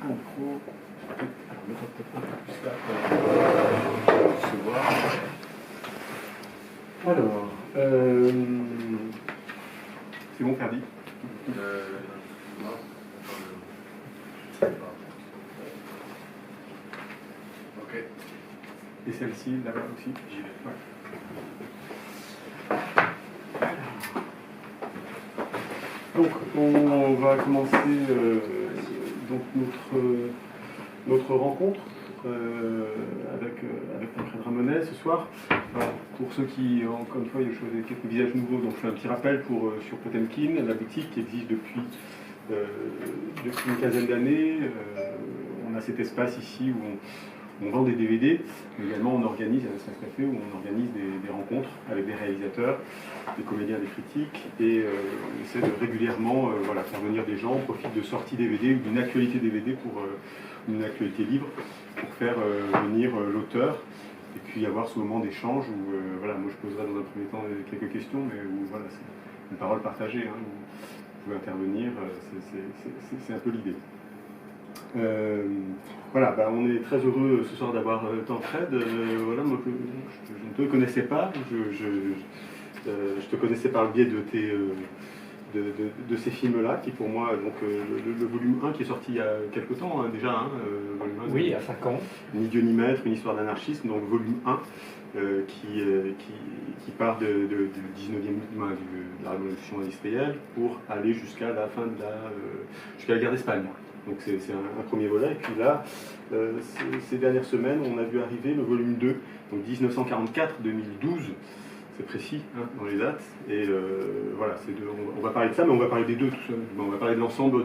un micro. Alors, mettre peut-être un peu plus là pour se voir. Alors, c'est bon, Ferdi? Ok. Et celle-ci, là-bas aussi? J'y vais. Ouais. Donc, on va commencer donc notre rencontre avec Tancred Ramonet ce soir. Alors, pour ceux qui, encore une fois, il y a quelques visages nouveaux, donc je fais un petit rappel sur Potemkin, la boutique qui existe depuis une quinzaine d'années. On a cet espace ici où on vend des DVD, mais également on organise un espace café où on organise des rencontres avec des réalisateurs, des comédiens, des critiques, et on essaie de régulièrement faire venir des gens. On profite de sorties DVD ou d'une actualité DVD pour une actualité libre pour faire venir l'auteur, et puis avoir ce moment d'échange où moi je poserai dans un premier temps quelques questions, mais où c'est une parole partagée, où vous pouvez intervenir, c'est un peu l'idée. On est très heureux ce soir d'avoir Tancred. Moi je ne te connaissais pas, je te connaissais par le biais de ces films-là, qui pour moi, donc le volume 1 qui est sorti il y a quelque temps déjà, volume 1, oui, il y a 5 ans. Ni Dieu ni Maître, une histoire d'anarchisme, donc volume 1, qui part du 19e, de la révolution industrielle pour aller jusqu'à la fin jusqu'à la guerre d'Espagne. Donc c'est un premier volet, et puis là, ces dernières semaines, on a vu arriver le volume 2, donc 1944-2012, c'est précis dans les dates, et on va parler de ça, mais on va parler des deux, tout seul. On va parler de l'ensemble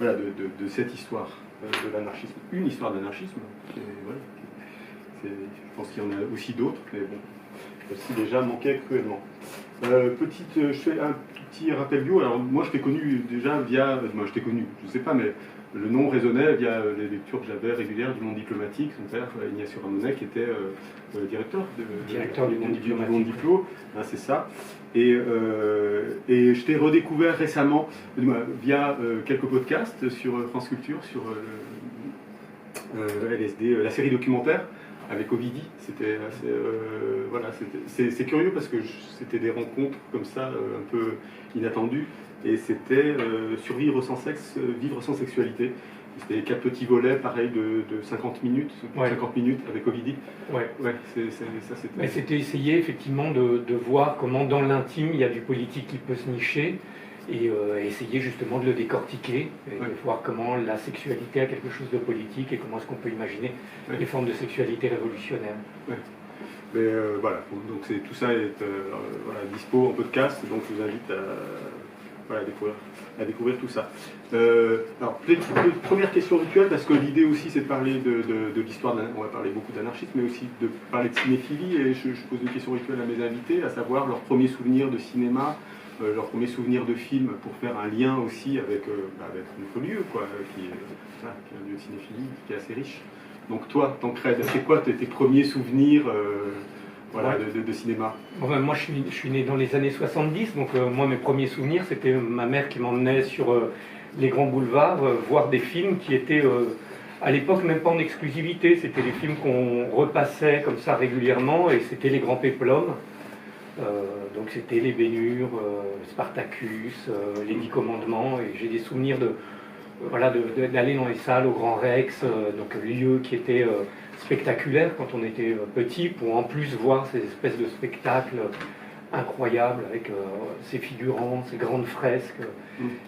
de cette histoire de l'anarchisme, une histoire de l'anarchisme, je pense qu'il y en a aussi d'autres, mais bon, celle-ci déjà manquait cruellement. Je fais un petit rappel bio. Alors moi je t'ai connu déjà via, je t'ai connu, je sais pas, mais le nom résonnait via les lectures que j'avais régulières du Monde diplomatique. Son père, Ignacio Ramonet, qui était directeur du Monde diplomatique. C'est ça. Et je t'ai redécouvert récemment via quelques podcasts sur France Culture, sur LSD, la série documentaire avec Ovidie. C'était assez, c'est curieux parce que c'était des rencontres comme ça un peu inattendues, et c'était survivre sans sexe, vivre sans sexualité. C'était 4 petits volets, pareil, de 50 minutes, 50 minutes avec Ovidie. Mais c'était essayer effectivement de voir comment dans l'intime il y a du politique qui peut se nicher, et essayer justement de le décortiquer, et de voir comment la sexualité a quelque chose de politique, et comment est-ce qu'on peut imaginer des formes de sexualité révolutionnaire. Mais donc tout ça est dispo en podcast, donc je vous invite à découvrir tout ça. Alors, première question rituelle, parce que l'idée aussi c'est de parler de l'histoire, on va parler beaucoup d'anarchisme, mais aussi de parler de cinéphilie, et je pose une question rituelle à mes invités, à savoir leurs premiers souvenirs de cinéma, leurs premiers souvenirs de films, pour faire un lien aussi avec notre lieu, qui est un lieu de cinéphilie qui est assez riche. Donc toi, Tancred, c'est quoi tes premiers souvenirs de cinéma? Moi je suis né dans les années 70, donc moi mes premiers souvenirs c'était ma mère qui m'emmenait sur les grands boulevards voir des films qui étaient à l'époque même pas en exclusivité, c'était des films qu'on repassait comme ça régulièrement, et c'était les grands péplums. Donc c'était les Bénures, Spartacus, les 10 commandements, et j'ai des souvenirs d'aller dans les salles au Grand Rex, donc lieu qui était spectaculaire quand on était petit, pour en plus voir ces espèces de spectacles incroyables avec ces figurants, ces grandes fresques,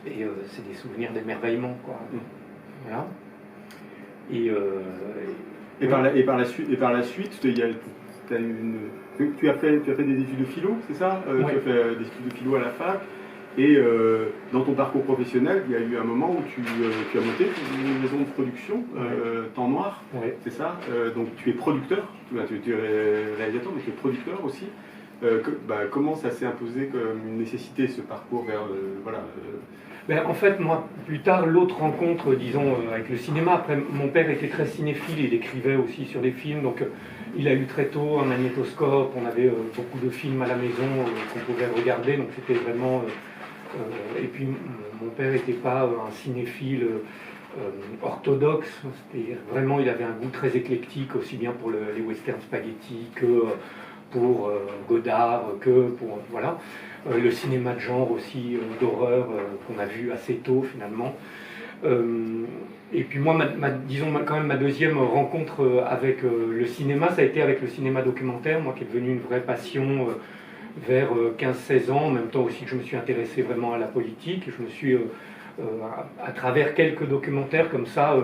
et c'est des souvenirs d'émerveillement, Voilà. Et par la suite, tu as fait des études de philo, c'est ça? Tu as fait des études de philo à la fac, et dans ton parcours professionnel, il y a eu un moment où tu as monté une maison de production, Temps Noir, c'est ça? Donc tu es producteur, tu es réalisateur, mais tu es producteur aussi. Comment ça s'est imposé comme une nécessité, ce parcours vers... En fait, moi, plus tard, l'autre rencontre, disons, avec le cinéma, après, mon père était très cinéphile, il écrivait aussi sur des films, donc il a eu très tôt un magnétoscope, on avait beaucoup de films à la maison qu'on pouvait regarder, donc c'était vraiment... et puis, mon père n'était pas un cinéphile orthodoxe. Vraiment, il avait un goût très éclectique, aussi bien pour les westerns spaghetti que pour Godard, que pour... Voilà. Le cinéma de genre aussi, d'horreur, qu'on a vu assez tôt finalement. Et puis moi, disons quand même ma deuxième rencontre avec le cinéma, ça a été avec le cinéma documentaire, moi qui est devenu une vraie passion vers 15-16 ans, en même temps aussi que je me suis intéressé vraiment à la politique. Je me suis, à travers quelques documentaires comme ça,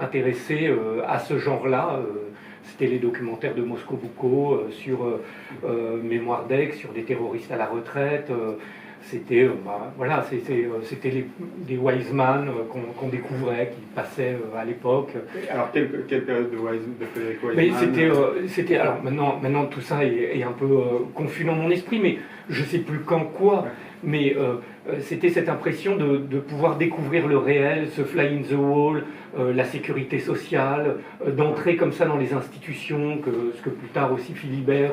intéressé à ce genre-là. C'était les documentaires de Moscou Boucault sur Mémoire d'Aix, sur des terroristes à la retraite. C'était voilà, c'était des Wiseman qu'on découvrait, qui passaient à l'époque. Alors, quelle période de Wiseman? Mais c'était alors maintenant tout ça est un peu confus dans mon esprit, mais je sais plus quand quoi. Mais c'était cette impression de pouvoir découvrir le réel, ce fly in the wall, la sécurité sociale, d'entrer comme ça dans les institutions, ce que plus tard aussi Philibert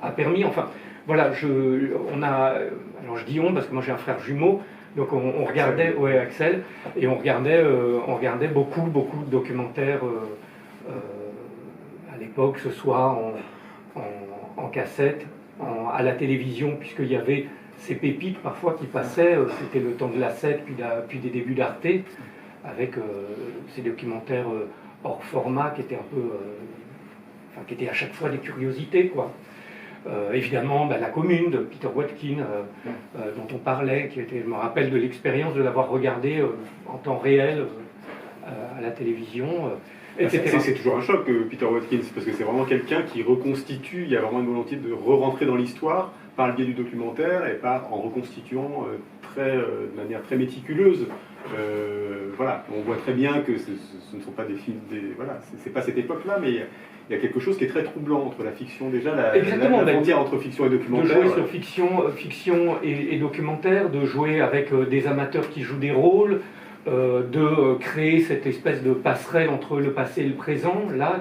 a permis. Enfin, voilà, alors je dis on parce que moi j'ai un frère jumeau, donc on regardait, ouais, Axel, et on regardait beaucoup de documentaires à l'époque, que ce soit en cassette, à la télévision, puisqu'il y avait ces pépites parfois qui passaient, c'était le temps de la 7, puis des débuts d'Arte, avec ces documentaires hors format qui étaient un peu, qui étaient à chaque fois des curiosités, quoi. Évidemment, La Commune de Peter Watkin, dont on parlait, je me rappelle de l'expérience de l'avoir regardé en temps réel à la télévision. C'est toujours un choc, Peter Watkins, parce que c'est vraiment quelqu'un qui reconstitue, il y a vraiment une volonté de re-rentrer dans l'histoire par le biais du documentaire et en reconstituant de manière très méticuleuse. Voilà, on voit très bien que ce ne sont pas des films, voilà, c'est pas cette époque-là, mais il y a quelque chose qui est très troublant entre la fiction, déjà, la frontière entre fiction et documentaire. De jouer sur fiction et documentaire, de jouer avec des amateurs qui jouent des rôles, de créer cette espèce de passerelle entre le passé et le présent, là,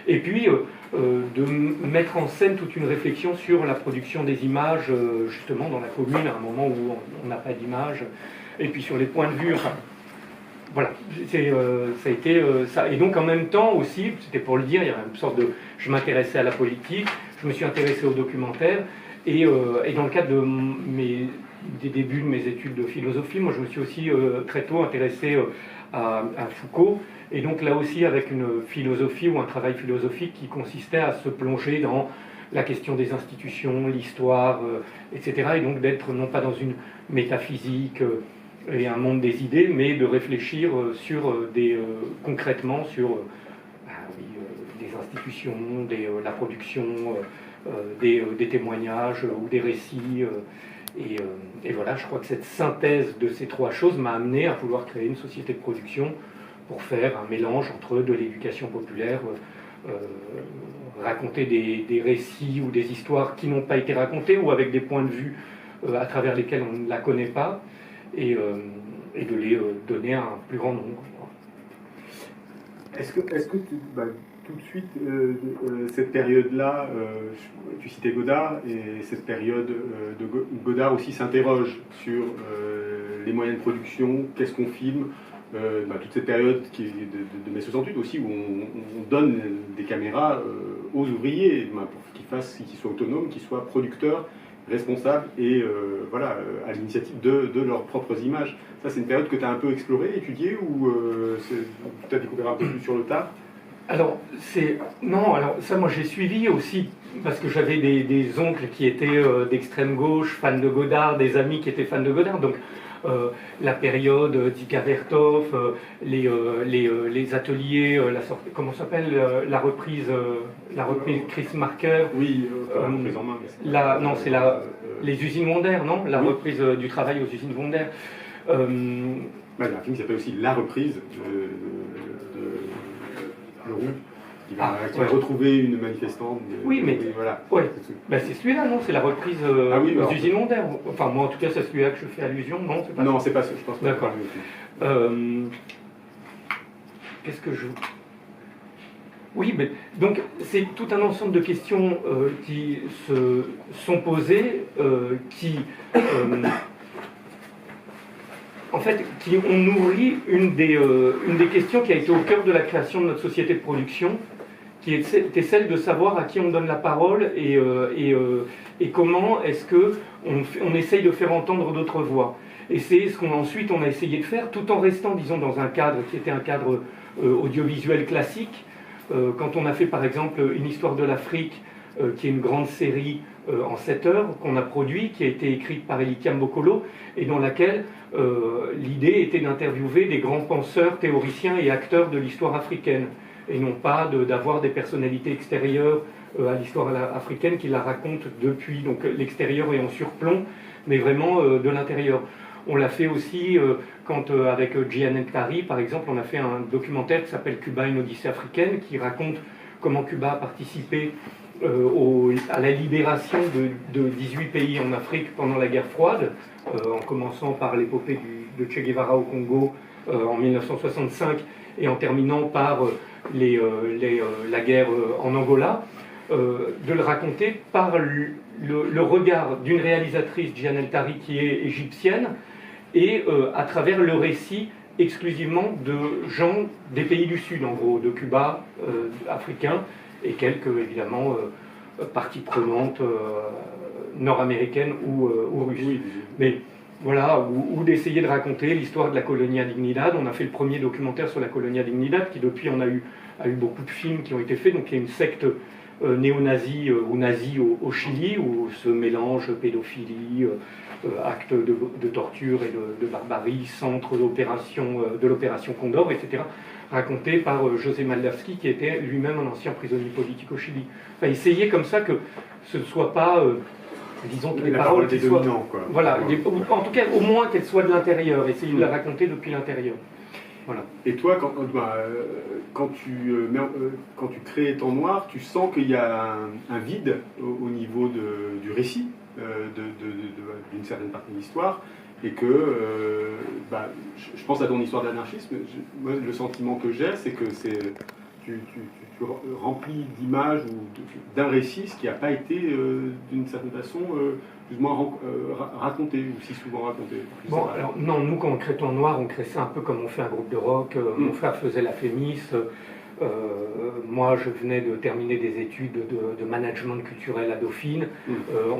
et puis de mettre en scène toute une réflexion sur la production des images, justement dans la commune, à un moment où on n'a pas d'image, et puis sur les points de vue, enfin, voilà, ça a été ça. Et donc en même temps aussi, c'était pour le dire, il y avait une sorte de... Je m'intéressais à la politique, je me suis intéressé au documentaire, et dans le cadre des débuts de mes études de philosophie, moi je me suis aussi très tôt intéressé à Foucault, et donc là aussi avec une philosophie ou un travail philosophique qui consistait à se plonger dans la question des institutions, l'histoire, etc. Et donc d'être non pas dans une métaphysique et un monde des idées, mais de réfléchir concrètement sur des institutions, la production, des témoignages ou des récits. Et voilà, je crois que cette synthèse de ces trois choses m'a amené à vouloir créer une société de production pour faire un mélange entre de l'éducation populaire, raconter des récits ou des histoires qui n'ont pas été racontées ou avec des points de vue à travers lesquels on ne la connaît pas, et de les donner à un plus grand nombre. Est-ce que tout de suite, cette période-là, tu citais Godard, et cette période où Godard aussi s'interroge sur les moyens de production, qu'est-ce qu'on filme, toute cette période de mai 68 aussi, où on donne des caméras aux ouvriers, pour qu'ils soient autonomes, qu'ils soient producteurs, responsables et à l'initiative de leurs propres images. Ça, c'est une période que tu as un peu explorée, étudiée, ou tu as découvert un peu plus sur le tard? Alors, ça, moi, j'ai suivi aussi, parce que j'avais des oncles qui étaient d'extrême gauche, fans de Godard, des amis qui étaient fans de Godard, donc la période d'Ika Vertov, les ateliers, comment s'appelle, la reprise Chris Marker. Oui, la reprise en main. C'est les usines Wonder, non? La reprise du travail aux usines Wonder. Il y a un film qui s'appelle aussi La reprise de Leroux, qui va retrouver une manifestante. Oui, mais voilà. Ouais. C'est celui-là, non? C'est la reprise aux usines Wonder. Enfin, moi, en tout cas, c'est celui-là que je fais allusion. Non, c'est pas. Non, c'est pas ça. Je pense pas. D'accord. Qu'est-ce que je... Oui, mais donc c'est tout un ensemble de questions qui se sont posées, en fait, qui ont nourri une des questions qui a été au cœur de la création de notre société de production, qui était celle de savoir à qui on donne la parole et comment est-ce qu'on essaye de faire entendre d'autres voix. Et c'est ce qu'ensuite on a essayé de faire, tout en restant, disons, dans un cadre qui était un cadre audiovisuel classique. Quand on a fait, par exemple, Une histoire de l'Afrique, qui est une grande série en 7 heures qu'on a produit, qui a été écrite par Elikia Mbokolo, et dans laquelle l'idée était d'interviewer des grands penseurs, théoriciens et acteurs de l'histoire africaine, et non pas d'avoir des personnalités extérieures à l'histoire africaine qui la racontent depuis donc l'extérieur et en surplomb, mais vraiment de l'intérieur. On l'a fait aussi quand, avec Gian El-Tari, par exemple, on a fait un documentaire qui s'appelle Cuba, une odyssée africaine, qui raconte comment Cuba a participé à la libération de 18 pays en Afrique pendant la guerre froide, en commençant par l'épopée de Che Guevara au Congo en 1965 et en terminant par la guerre en Angola, de le raconter par le regard d'une réalisatrice, Gian El-Tari, qui est égyptienne, et à travers le récit exclusivement de gens des pays du Sud, en gros, de Cuba, africains, et quelques, évidemment, parties prenantes nord-américaines ou russes. Oui. Mais voilà, ou d'essayer de raconter l'histoire de la Colonia Dignidad. On a fait le premier documentaire sur la Colonia Dignidad, qui depuis a eu beaucoup de films qui ont été faits. Donc il y a une secte néo-nazie ou nazie au Chili, où se mélange pédophilie, actes de torture et de barbarie, centre de l'opération Condor, etc., raconté par José Maldavsky, qui était lui-même un ancien prisonnier politique au Chili. Enfin, essayer comme ça que ce ne soit pas, disons, que les paroles qui soient... Quoi. Voilà, en tout cas, au moins qu'elles soient de l'intérieur, essayer de la raconter depuis l'intérieur. Voilà. Et toi, quand tu crées Temps Noir, tu sens qu'il y a un vide au niveau du récit, d'une certaine partie de l'histoire, et que, je pense à ton histoire de l'anarchisme, moi, le sentiment que j'ai, c'est que tu remplis d'images ou d'un récit ce qui n'a pas été, d'une certaine façon, plus ou moins raconté, ou si souvent raconté. Bon, alors, non, nous, quand on crée Temps Noir, on crée ça un peu comme on fait un groupe de rock. Mon frère faisait la Fémis. Moi, je venais de terminer des études de management culturel à Dauphine.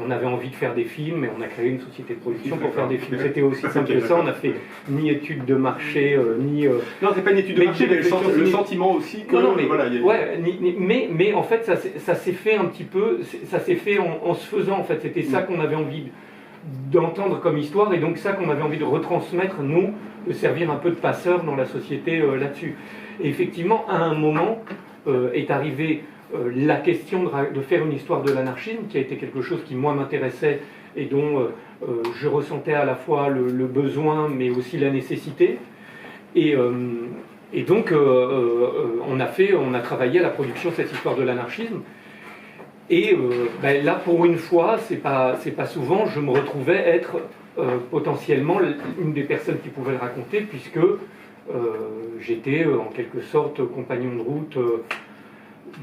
On avait envie de faire des films, et on a créé une société de production pour faire des films. C'était aussi simple que ça. On n'a fait ni études de marché, ni... Non, c'est pas une étude de marché, mais le sentiment aussi que... Non, mais, voilà, mais en fait, ça s'est fait un petit peu... Ça s'est fait en se faisant, en fait. C'était ça qu'on avait envie d'entendre comme histoire, et donc ça qu'on avait envie de retransmettre, nous, de servir un peu de passeur dans la société là-dessus. Et effectivement, à un moment est arrivée la question de faire une histoire de l'anarchisme, qui a été quelque chose qui, moi, m'intéressait et dont je ressentais à la fois le besoin, mais aussi la nécessité. Et donc, on a travaillé à la production de cette histoire de l'anarchisme. Et là, pour une fois, c'est pas souvent, je me retrouvais être potentiellement une des personnes qui pouvaient le raconter, puisque j'étais en quelque sorte compagnon de route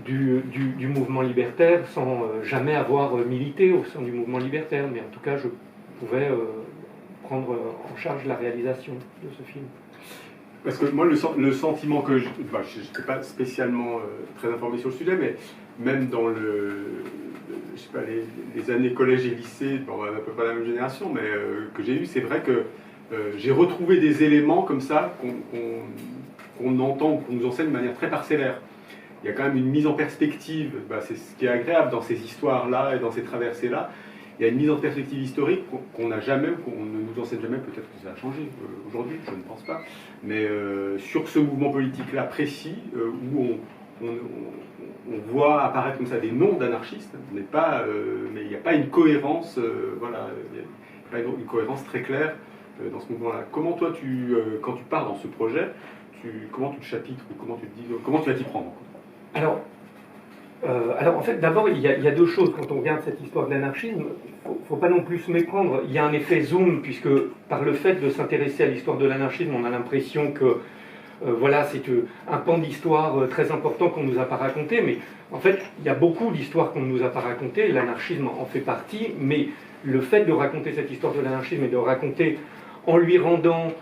du mouvement libertaire, sans jamais avoir milité au sein du mouvement libertaire, mais en tout cas je pouvais prendre en charge la réalisation de ce film. Parce que moi, le sentiment que je n'étais pas spécialement très informé sur le sujet, mais même dans les années collège et lycée, on a à peu près la même génération, mais que j'ai eu, c'est vrai que j'ai retrouvé des éléments comme ça qu'on entend, qu'on nous enseigne de manière très parcellaire. Il y a quand même une mise en perspective, c'est ce qui est agréable dans ces histoires-là et dans ces traversées-là. Il y a une mise en perspective historique qu'on ne nous enseigne jamais, peut-être que ça a changé aujourd'hui, je ne pense pas, mais sur ce mouvement politique-là précis, où on voit apparaître comme ça des noms d'anarchistes, mais il n'y a pas une cohérence, il n'y a pas une cohérence très claire dans ce mouvement-là. Comment toi, quand tu pars dans ce projet, comment tu le chapitres, ou comment tu vas t'y prendre? Alors en fait, d'abord, il y a deux choses quand on regarde cette histoire de l'anarchisme. Il ne faut pas non plus se méprendre. Il y a un effet zoom, puisque par le fait de s'intéresser à l'histoire de l'anarchisme, on a l'impression que c'est un pan d'histoire très important qu'on ne nous a pas raconté. Mais en fait, il y a beaucoup d'histoires qu'on ne nous a pas racontées. L'anarchisme en fait partie. Mais le fait de raconter cette histoire de l'anarchisme et de raconter en lui rendant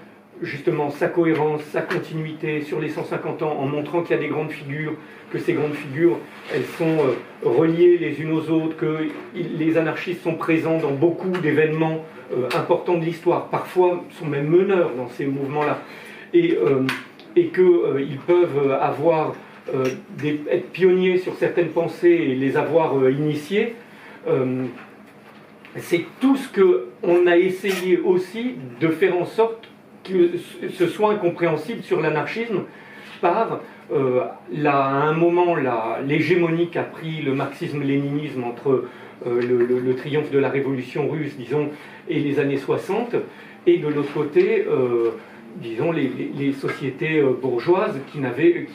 justement sa cohérence, sa continuité sur les 150 ans, en montrant qu'il y a des grandes figures, que ces grandes figures, elles sont reliées les unes aux autres, que les anarchistes sont présents dans beaucoup d'événements importants de l'histoire, parfois sont même meneurs dans ces mouvements-là, et qu'ils peuvent avoir, être pionniers sur certaines pensées et les avoir initiées. C'est tout ce qu'on a essayé aussi de faire en sorte que ce soit incompréhensible sur l'anarchisme par, à un moment, l'hégémonie qu'a pris le marxisme-léninisme entre le triomphe de la révolution russe, disons, et les années 60, et de l'autre côté, disons, les sociétés bourgeoises qui n'avaient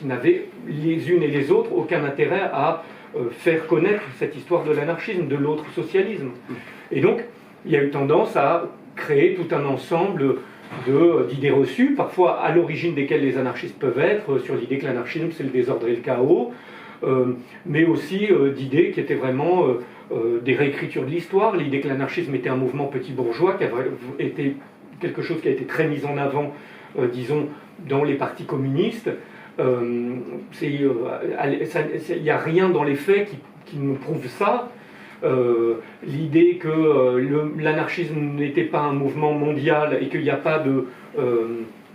les unes et les autres aucun intérêt à faire connaître cette histoire de l'anarchisme, de l'autre socialisme. Et donc, il y a eu tendance à créer tout un ensemble d'idées reçues, parfois à l'origine desquelles les anarchistes peuvent être, sur l'idée que l'anarchisme c'est le désordre et le chaos, mais aussi d'idées qui étaient vraiment des réécritures de l'histoire, l'idée que l'anarchisme était un mouvement petit bourgeois, qui avait été quelque chose qui a été très mis en avant, disons, dans les partis communistes. Il n'y a rien dans les faits qui nous prouve ça. L'idée que l'anarchisme n'était pas un mouvement mondial et qu'il n'y a pas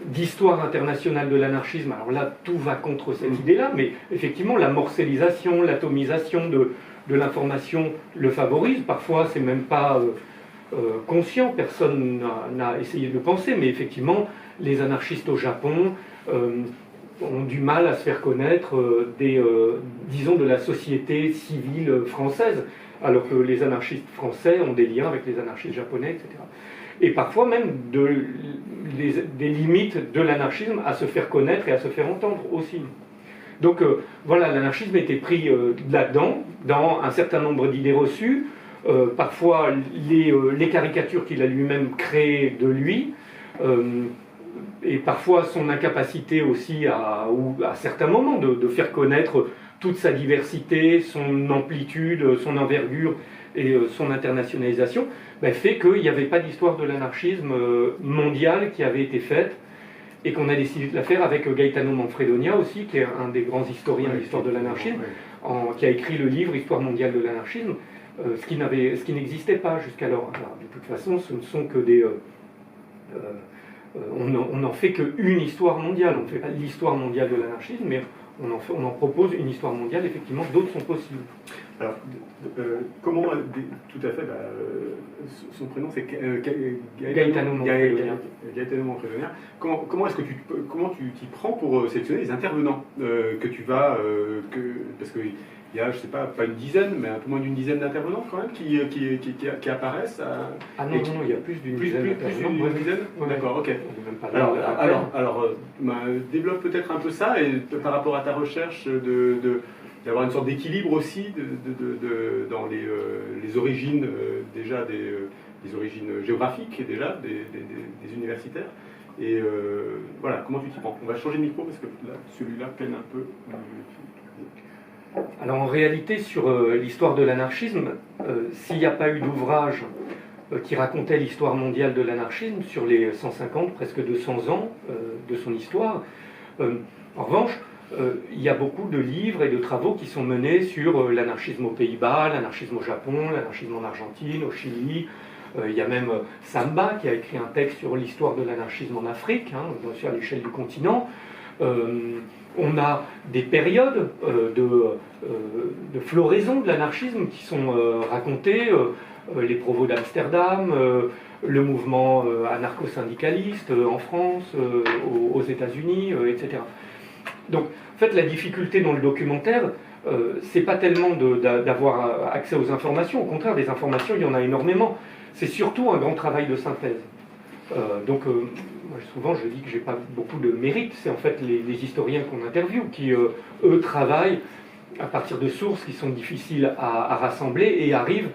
d'histoire internationale de l'anarchisme, alors là tout va contre cette idée-là, mais effectivement la morcellisation, l'atomisation de l'information le favorise, parfois c'est même pas conscient, personne n'a essayé de le penser, mais effectivement les anarchistes au Japon ont du mal à se faire connaître disons de la société civile française, alors que les anarchistes français ont des liens avec les anarchistes japonais, etc. Et parfois même des limites de l'anarchisme à se faire connaître et à se faire entendre aussi. Donc voilà, l'anarchisme était pris là-dedans, dans un certain nombre d'idées reçues, parfois les caricatures qu'il a lui-même créées de lui, et parfois son incapacité aussi à certains moments de faire connaître toute sa diversité, son amplitude, son envergure et son internationalisation, fait qu'il n'y avait pas d'histoire de l'anarchisme mondial qui avait été faite et qu'on a décidé de la faire avec Gaetano Manfredonia aussi, qui est un des grands historiens de l'histoire de l'anarchisme, qui a écrit le livre Histoire mondiale de l'anarchisme, ce qui n'existait pas jusqu'alors. De toute façon, ce ne sont que des... on n'en fait qu'une histoire mondiale, on ne fait pas l'histoire mondiale de l'anarchisme, mais on en propose une histoire mondiale, effectivement, d'autres sont possibles. Alors, comment, tout à fait, son prénom c'est Gaetano Manfredonia. Gaetano Manfredonia. Comment est-ce que comment tu t'y prends pour sélectionner les intervenants que tu vas, parce qu'il y a, je sais pas une dizaine, mais un peu moins d'une dizaine d'intervenants quand même qui apparaissent. Non, il y a plus d'une dizaine d'intervenants. Plus d'une dizaine. Ouais. D'accord, ok. Alors, développe peut-être un peu ça, et par rapport à ta recherche d'avoir une sorte d'équilibre aussi dans les origines, déjà des origines géographiques déjà des universitaires. Et voilà, comment tu t'y prends? On va changer de micro parce que là, celui-là peine un peu. Alors en réalité, sur l'histoire de l'anarchisme, s'il n'y a pas eu d'ouvrage qui racontait l'histoire mondiale de l'anarchisme sur les 150, presque 200 ans de son histoire, en revanche, il y a beaucoup de livres et de travaux qui sont menés sur l'anarchisme aux Pays-Bas, l'anarchisme au Japon, l'anarchisme en Argentine, au Chili. Il y a même Samba qui a écrit un texte sur l'histoire de l'anarchisme en Afrique, sur l'échelle du continent. On a des périodes de floraison de l'anarchisme qui sont racontées, les provos d'Amsterdam, le mouvement anarcho-syndicaliste en France, aux États-Unis, etc. Donc, en fait, la difficulté dans le documentaire, c'est pas tellement d'avoir accès aux informations. Au contraire, des informations, il y en a énormément. C'est surtout un grand travail de synthèse. Moi, souvent, je dis que j'ai pas beaucoup de mérite. C'est en fait les historiens qu'on interviewe qui, eux, travaillent à partir de sources qui sont difficiles à rassembler et arrivent,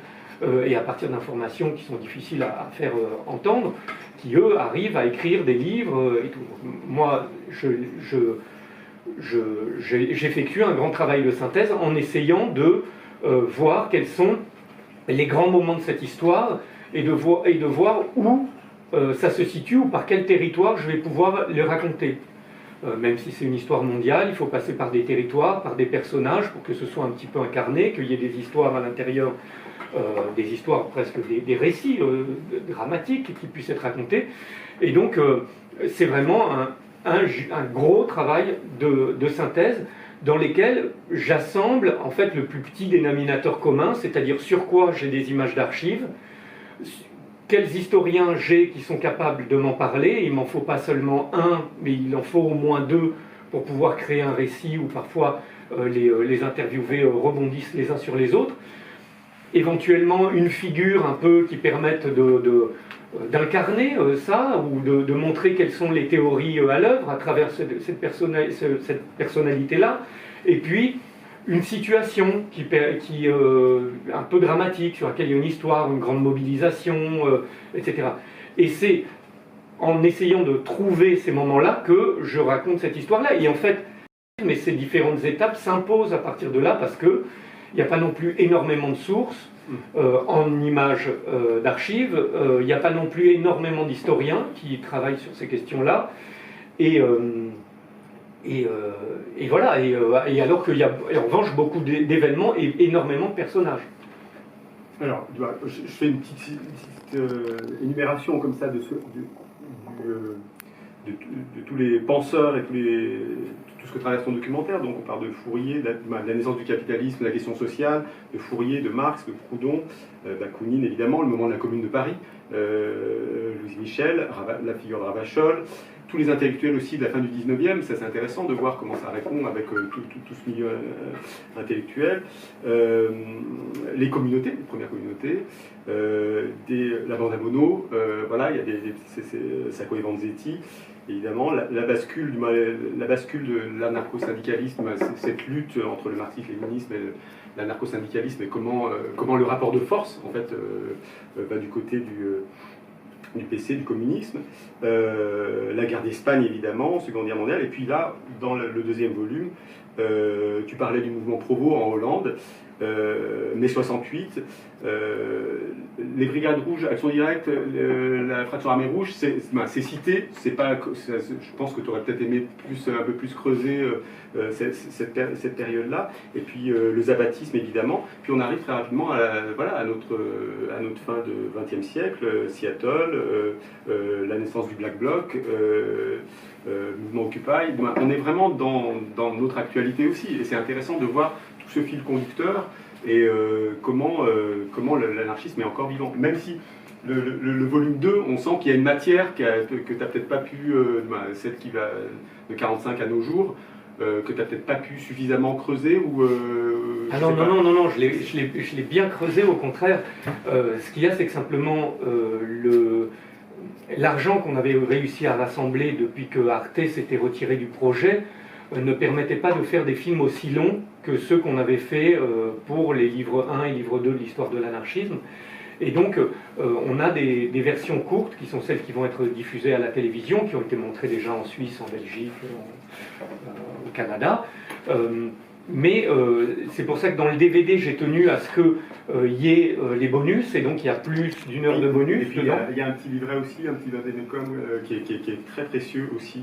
et à partir d'informations qui sont difficiles à faire entendre, qui, eux, arrivent à écrire des livres et tout. Moi, j'effectue un grand travail de synthèse en essayant de voir quels sont les grands moments de cette histoire et de voir où ça se situe ou par quel territoire je vais pouvoir les raconter. Même si c'est une histoire mondiale, il faut passer par des territoires, par des personnages pour que ce soit un petit peu incarné, qu'il y ait des histoires à l'intérieur, des histoires presque des récits dramatiques qui puissent être racontés. Et donc c'est vraiment un gros travail de synthèse dans lesquels j'assemble en fait le plus petit dénominateur commun, c'est-à-dire sur quoi j'ai des images d'archives, quels historiens j'ai qui sont capables de m'en parler. Il m'en faut pas seulement un, mais il en faut au moins deux pour pouvoir créer un récit où parfois les interviewés rebondissent les uns sur les autres. Éventuellement une figure un peu qui permette d'incarner ça, ou de montrer quelles sont les théories à l'œuvre à travers cette personnalité-là. Et puis une situation qui un peu dramatique, sur laquelle il y a une histoire, une grande mobilisation, etc. Et c'est en essayant de trouver ces moments-là que je raconte cette histoire-là. Et en fait, mais ces différentes étapes s'imposent à partir de là, parce qu'il n'y a pas non plus énormément de sources en images d'archives, il n'y a pas non plus énormément d'historiens qui travaillent sur ces questions-là. Et voilà, et alors qu'il y a en revanche beaucoup d'événements et énormément de personnages. Alors, je fais une petite énumération comme ça de tous les penseurs et tout ce que traverse ton documentaire. Donc on parle de Fourier, de la naissance du capitalisme, de la question sociale, de Fourier, de Marx, de Proudhon, Bakounine évidemment, le moment de la Commune de Paris, Louise Michel, la figure de Ravachol, tous les intellectuels aussi de la fin du 19e. Ça c'est intéressant de voir comment ça répond avec tout ce milieu intellectuel. Les communautés, les premières communautés, la bande à mono, voilà, il y a Sacco et Vanzetti. Évidemment, la bascule de l'anarcho-syndicalisme, cette lutte entre le marxisme-léninisme et l'anarcho-syndicalisme, et comment le rapport de force, en fait, va du côté du PC, du communisme. La guerre d'Espagne, évidemment, Seconde Guerre mondiale. Et puis là, dans le deuxième volume, tu parlais du mouvement Provo en Hollande, mai 68, les Brigades Rouges, Action Directe, la Fraction Armée Rouge, c'est cité. Je pense que tu aurais peut-être aimé un peu plus creuser cette période-là. Et puis le zapatisme, évidemment. Puis on arrive très rapidement à notre fin de XXe siècle, Seattle, la naissance du Black Bloc, mouvement Occupy. On est vraiment dans notre actualité aussi. Et c'est intéressant de voir tout ce fil conducteur et comment l'anarchisme est encore vivant. Même si le volume 2, on sent qu'il y a une matière que tu n'as peut-être pas pu, celle qui va de 45 à nos jours, que tu n'as peut-être pas pu suffisamment creuser ou... Ah non, je l'ai bien creusé, au contraire. Ce qu'il y a, c'est que simplement l'argent qu'on avait réussi à rassembler depuis que Arte s'était retiré du projet ne permettait pas de faire des films aussi longs que ceux qu'on avait fait pour les livres 1 et livre 2 de l'histoire de l'anarchisme. Et donc on a des versions courtes qui sont celles qui vont être diffusées à la télévision, qui ont été montrées déjà en Suisse, en Belgique, au Canada. Mais c'est pour ça que dans le DVD, j'ai tenu à ce qu'il y ait les bonus, et donc il y a plus d'une heure de bonus. Et puis il y a un petit livret aussi, un petit Vademecum qui est très précieux aussi.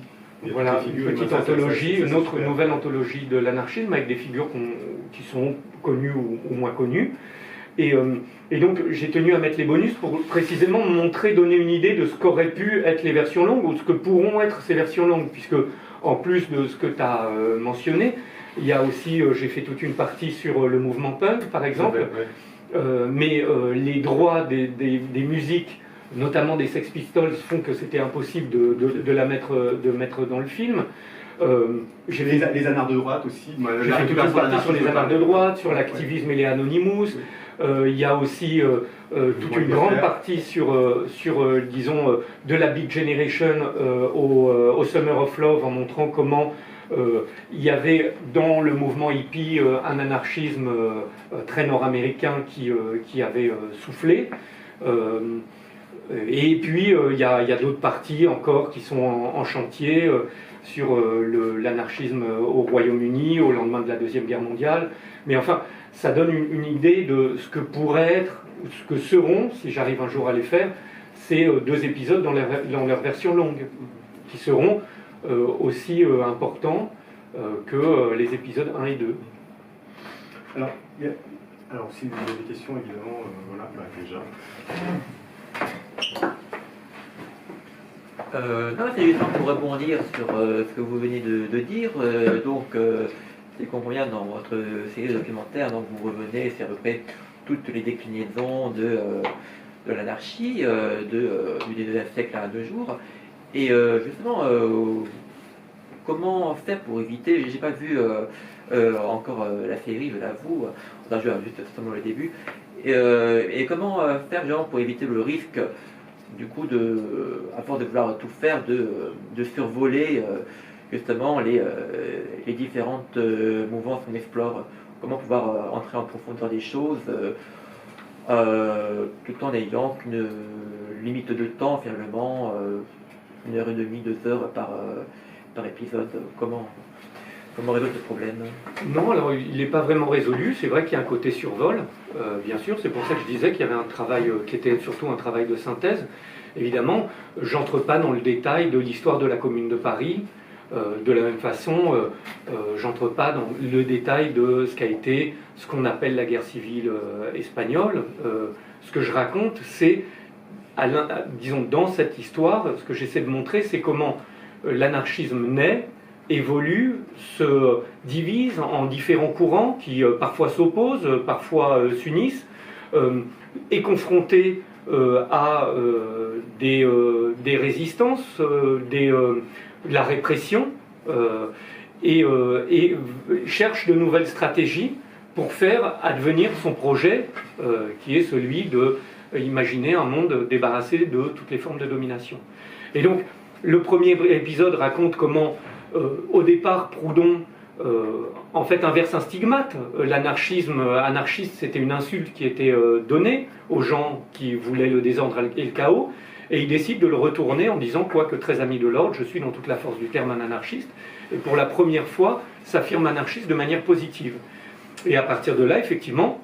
Voilà, une petite anthologie, une autre nouvelle anthologie de l'anarchisme avec des figures qui sont connues ou moins connues. Et donc j'ai tenu à mettre les bonus pour précisément montrer, donner une idée de ce qu'auraient pu être les versions longues ou ce que pourront être ces versions longues, puisque en plus de ce que tu as mentionné, il y a aussi, j'ai fait toute une partie sur le mouvement punk par exemple, mais les droits des musiques, notamment des Sex Pistols, font que c'était impossible de mettre dans le film. J'ai les anards de droite aussi. J'ai fait toute une partie sur les anards de droite, sur l'activisme et les Anonymous. Il y a aussi toute une grande partie sur disons, de la Big Generation au Summer of Love, en montrant comment il y avait dans le mouvement hippie un anarchisme très nord-américain qui avait soufflé. Et puis il y a d'autres parties encore qui sont en chantier sur l'anarchisme au Royaume-Uni au lendemain de la Deuxième Guerre mondiale. Mais enfin, ça donne une idée de ce que pourrait être, ou ce que seront, si j'arrive un jour à les faire, ces 2 épisodes dans leur version longue, qui seront aussi importants que les épisodes 1 et 2. Alors, si vous avez des questions, évidemment, voilà, déjà. Non, c'est juste pour rebondir sur ce que vous venez de dire. C'est qu'on revient dans votre série documentaire, donc vous revenez, c'est à peu près toutes les déclinaisons de l'anarchie, du 19e siècle à nos jours. Et justement, comment faire pour éviter, j'ai pas vu encore la série, je l'avoue, j'ai vu juste seulement le début, et comment faire genre, pour éviter le risque du coup à force de vouloir tout faire, de survoler justement les différentes mouvances qu'on explore, comment pouvoir entrer en profondeur des choses tout en ayant qu'une limite de temps finalement, 1h30, 2 heures par épisode. Comment résoudre ce problème? Non, alors il n'est pas vraiment résolu. C'est vrai qu'il y a un côté survol, bien sûr. C'est pour ça que je disais qu'il y avait un travail qui était surtout un travail de synthèse. Évidemment, j'entre pas dans le détail de l'histoire de la Commune de Paris. De la même façon, j'entre pas dans le détail de ce qu'a été ce qu'on appelle la guerre civile espagnole. Ce que je raconte, c'est, disons, dans cette histoire, ce que j'essaie de montrer, c'est comment l'anarchisme naît, évolue, se divise en différents courants qui parfois s'opposent, parfois s'unissent, est confronté à des résistances, la répression, et cherche de nouvelles stratégies pour faire advenir son projet, qui est celui de imaginer un monde débarrassé de toutes les formes de domination. Et donc, le premier épisode raconte comment, au départ, Proudhon en fait inverse un stigmate. L'anarchisme anarchiste, c'était une insulte qui était donnée aux gens qui voulaient le désordre et le chaos, et il décide de le retourner en disant, quoique très ami de l'ordre, je suis dans toute la force du terme un anarchiste, et pour la première fois s'affirme anarchiste de manière positive. Et à partir de là, effectivement,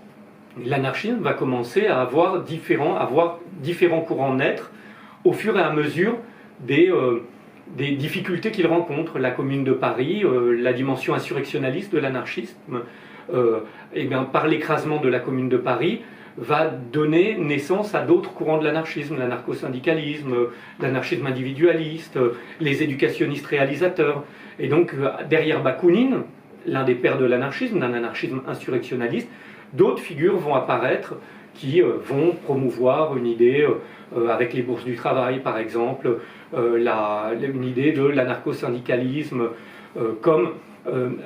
l'anarchisme va commencer à avoir différents courants naître au fur et à mesure des difficultés qu'il rencontre. La Commune de Paris, la dimension insurrectionnaliste de l'anarchisme, et bien, par l'écrasement de la Commune de Paris, va donner naissance à d'autres courants de l'anarchisme, l'anarcho-syndicalisme, l'anarchisme individualiste, les éducationnistes réalisateurs. Et donc, derrière Bakounine, l'un des pères de l'anarchisme, d'un anarchisme insurrectionnaliste, d'autres figures vont apparaître qui vont promouvoir une idée, avec les bourses du travail par exemple, une idée de l'anarcho-syndicalisme comme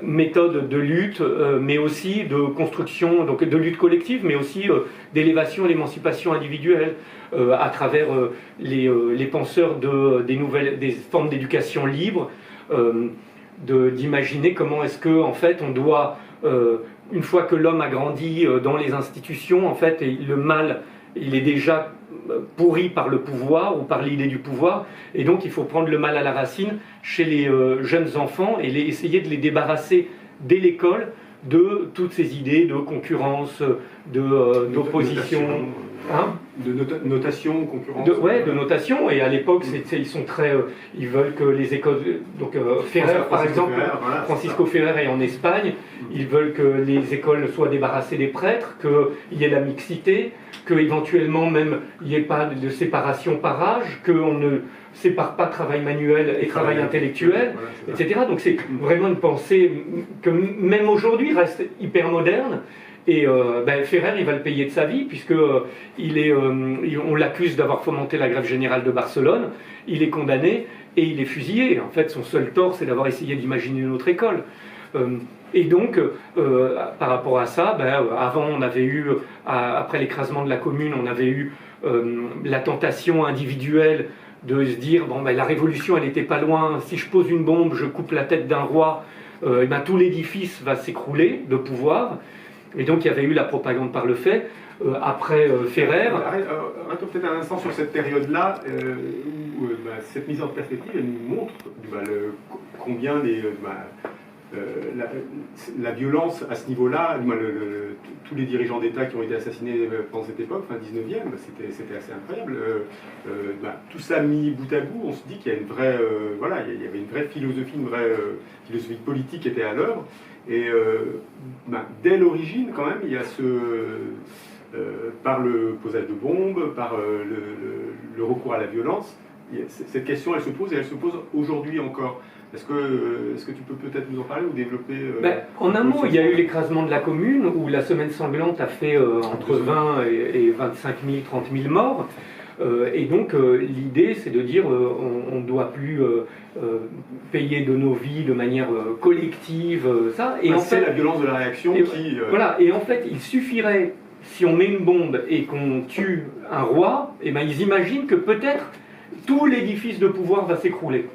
méthode de lutte, mais aussi de construction, donc de lutte collective, mais aussi d'élévation et d'émancipation individuelle, à travers les penseurs des formes d'éducation libre, d'imaginer comment est-ce que en fait on doit, une fois que l'homme a grandi dans les institutions, en fait, le mal il est déjà pourri par le pouvoir ou par l'idée du pouvoir, et donc il faut prendre le mal à la racine chez les jeunes enfants et essayer de les débarrasser dès l'école de toutes ces idées de concurrence, d'opposition. Notation, concurrence. De notation, et à l'époque ils sont très, ils veulent que les écoles, donc Ferrer par exemple, Francisco Ferrer est en Espagne, ils veulent que les écoles soient débarrassées des prêtres, qu'il y ait la mixité, qu'éventuellement même il n'y ait pas de séparation par âge, qu'on ne sépare pas travail manuel et travail intellectuel, etc. Donc c'est vraiment une pensée que même aujourd'hui reste hyper moderne. Et Ferrer, il va le payer de sa vie, puisque on l'accuse d'avoir fomenté la grève générale de Barcelone, il est condamné et il est fusillé. En fait, son seul tort, c'est d'avoir essayé d'imaginer une autre école. Et donc, par rapport à ça, avant, on avait eu, après l'écrasement de la Commune, on avait eu la tentation individuelle de se dire, la révolution, elle n'était pas loin, si je pose une bombe, je coupe la tête d'un roi, tout l'édifice va s'écrouler de pouvoir. Et donc il y avait eu la propagande par le fait. Après Ferrer... Arrêtons peut-être un instant sur cette période-là, où cette mise en perspective, elle nous montre combien la violence à ce niveau-là, tous les dirigeants d'État qui ont été assassinés pendant cette époque, fin 19e, c'était assez incroyable. Tout ça mis bout à bout, on se dit qu'il y a une vraie, il y avait une vraie philosophie, une vraie philosophie politique qui était à l'œuvre. Et dès l'origine, quand même, il y a par le posage de bombes, par le recours à la violence, cette question, elle se pose et elle se pose aujourd'hui encore. Est-ce que tu peux peut-être nous en parler ou développer en un mot, il y a eu l'écrasement de la commune où la semaine sanglante a fait entre 20 et 25 000, 30 000 morts. Et donc l'idée c'est de dire on ne doit plus payer de nos vies de manière collective, ça. Et c'est la violence de la réaction qui... Voilà, et en fait il suffirait, si on met une bombe et qu'on tue un roi, et ils imaginent que peut-être tout l'édifice de pouvoir va s'écrouler.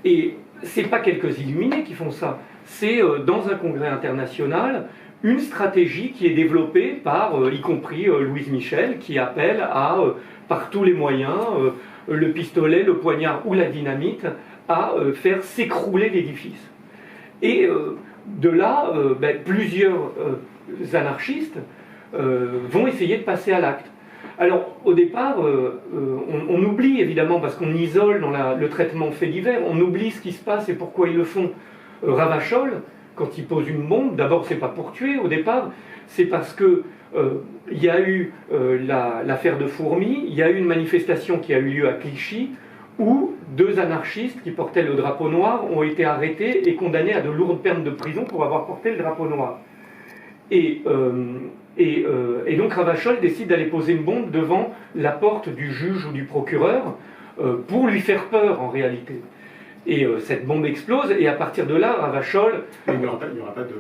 Et c'est pas quelques illuminés qui font ça, c'est dans un congrès international une stratégie qui est développée par, y compris Louise Michel, qui appelle à, par tous les moyens, le pistolet, le poignard ou la dynamite, à faire s'écrouler l'édifice. Et de là, plusieurs anarchistes vont essayer de passer à l'acte. Alors, au départ, on oublie évidemment, parce qu'on isole dans le traitement fait divers, on oublie ce qui se passe et pourquoi ils le font. Ravachol, quand il pose une bombe, d'abord c'est pas pour tuer au départ, c'est parce que il y a eu l'affaire de Fourmi, il y a eu une manifestation qui a eu lieu à Clichy, où 2 anarchistes qui portaient le drapeau noir ont été arrêtés et condamnés à de lourdes peines de prison pour avoir porté le drapeau noir. Et donc Ravachol décide d'aller poser une bombe devant la porte du juge ou du procureur pour lui faire peur en réalité. Et cette bombe explose et à partir de là, Ravachol... Il n'y aura pas de...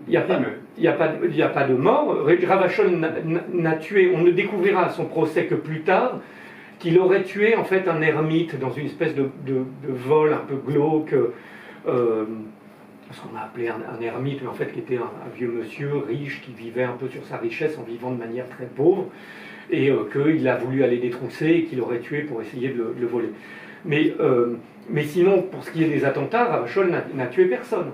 Il n'y a pas de mort. Ravachol n'a tué, on ne découvrira à son procès que plus tard, qu'il aurait tué en fait un ermite dans une espèce de vol un peu glauque, ce qu'on a appelé un ermite, mais en fait qui était un vieux monsieur riche qui vivait un peu sur sa richesse en vivant de manière très pauvre, et qu'il a voulu aller détrousser et qu'il aurait tué pour essayer de le voler. Mais sinon, pour ce qui est des attentats, Ravachol n'a tué personne.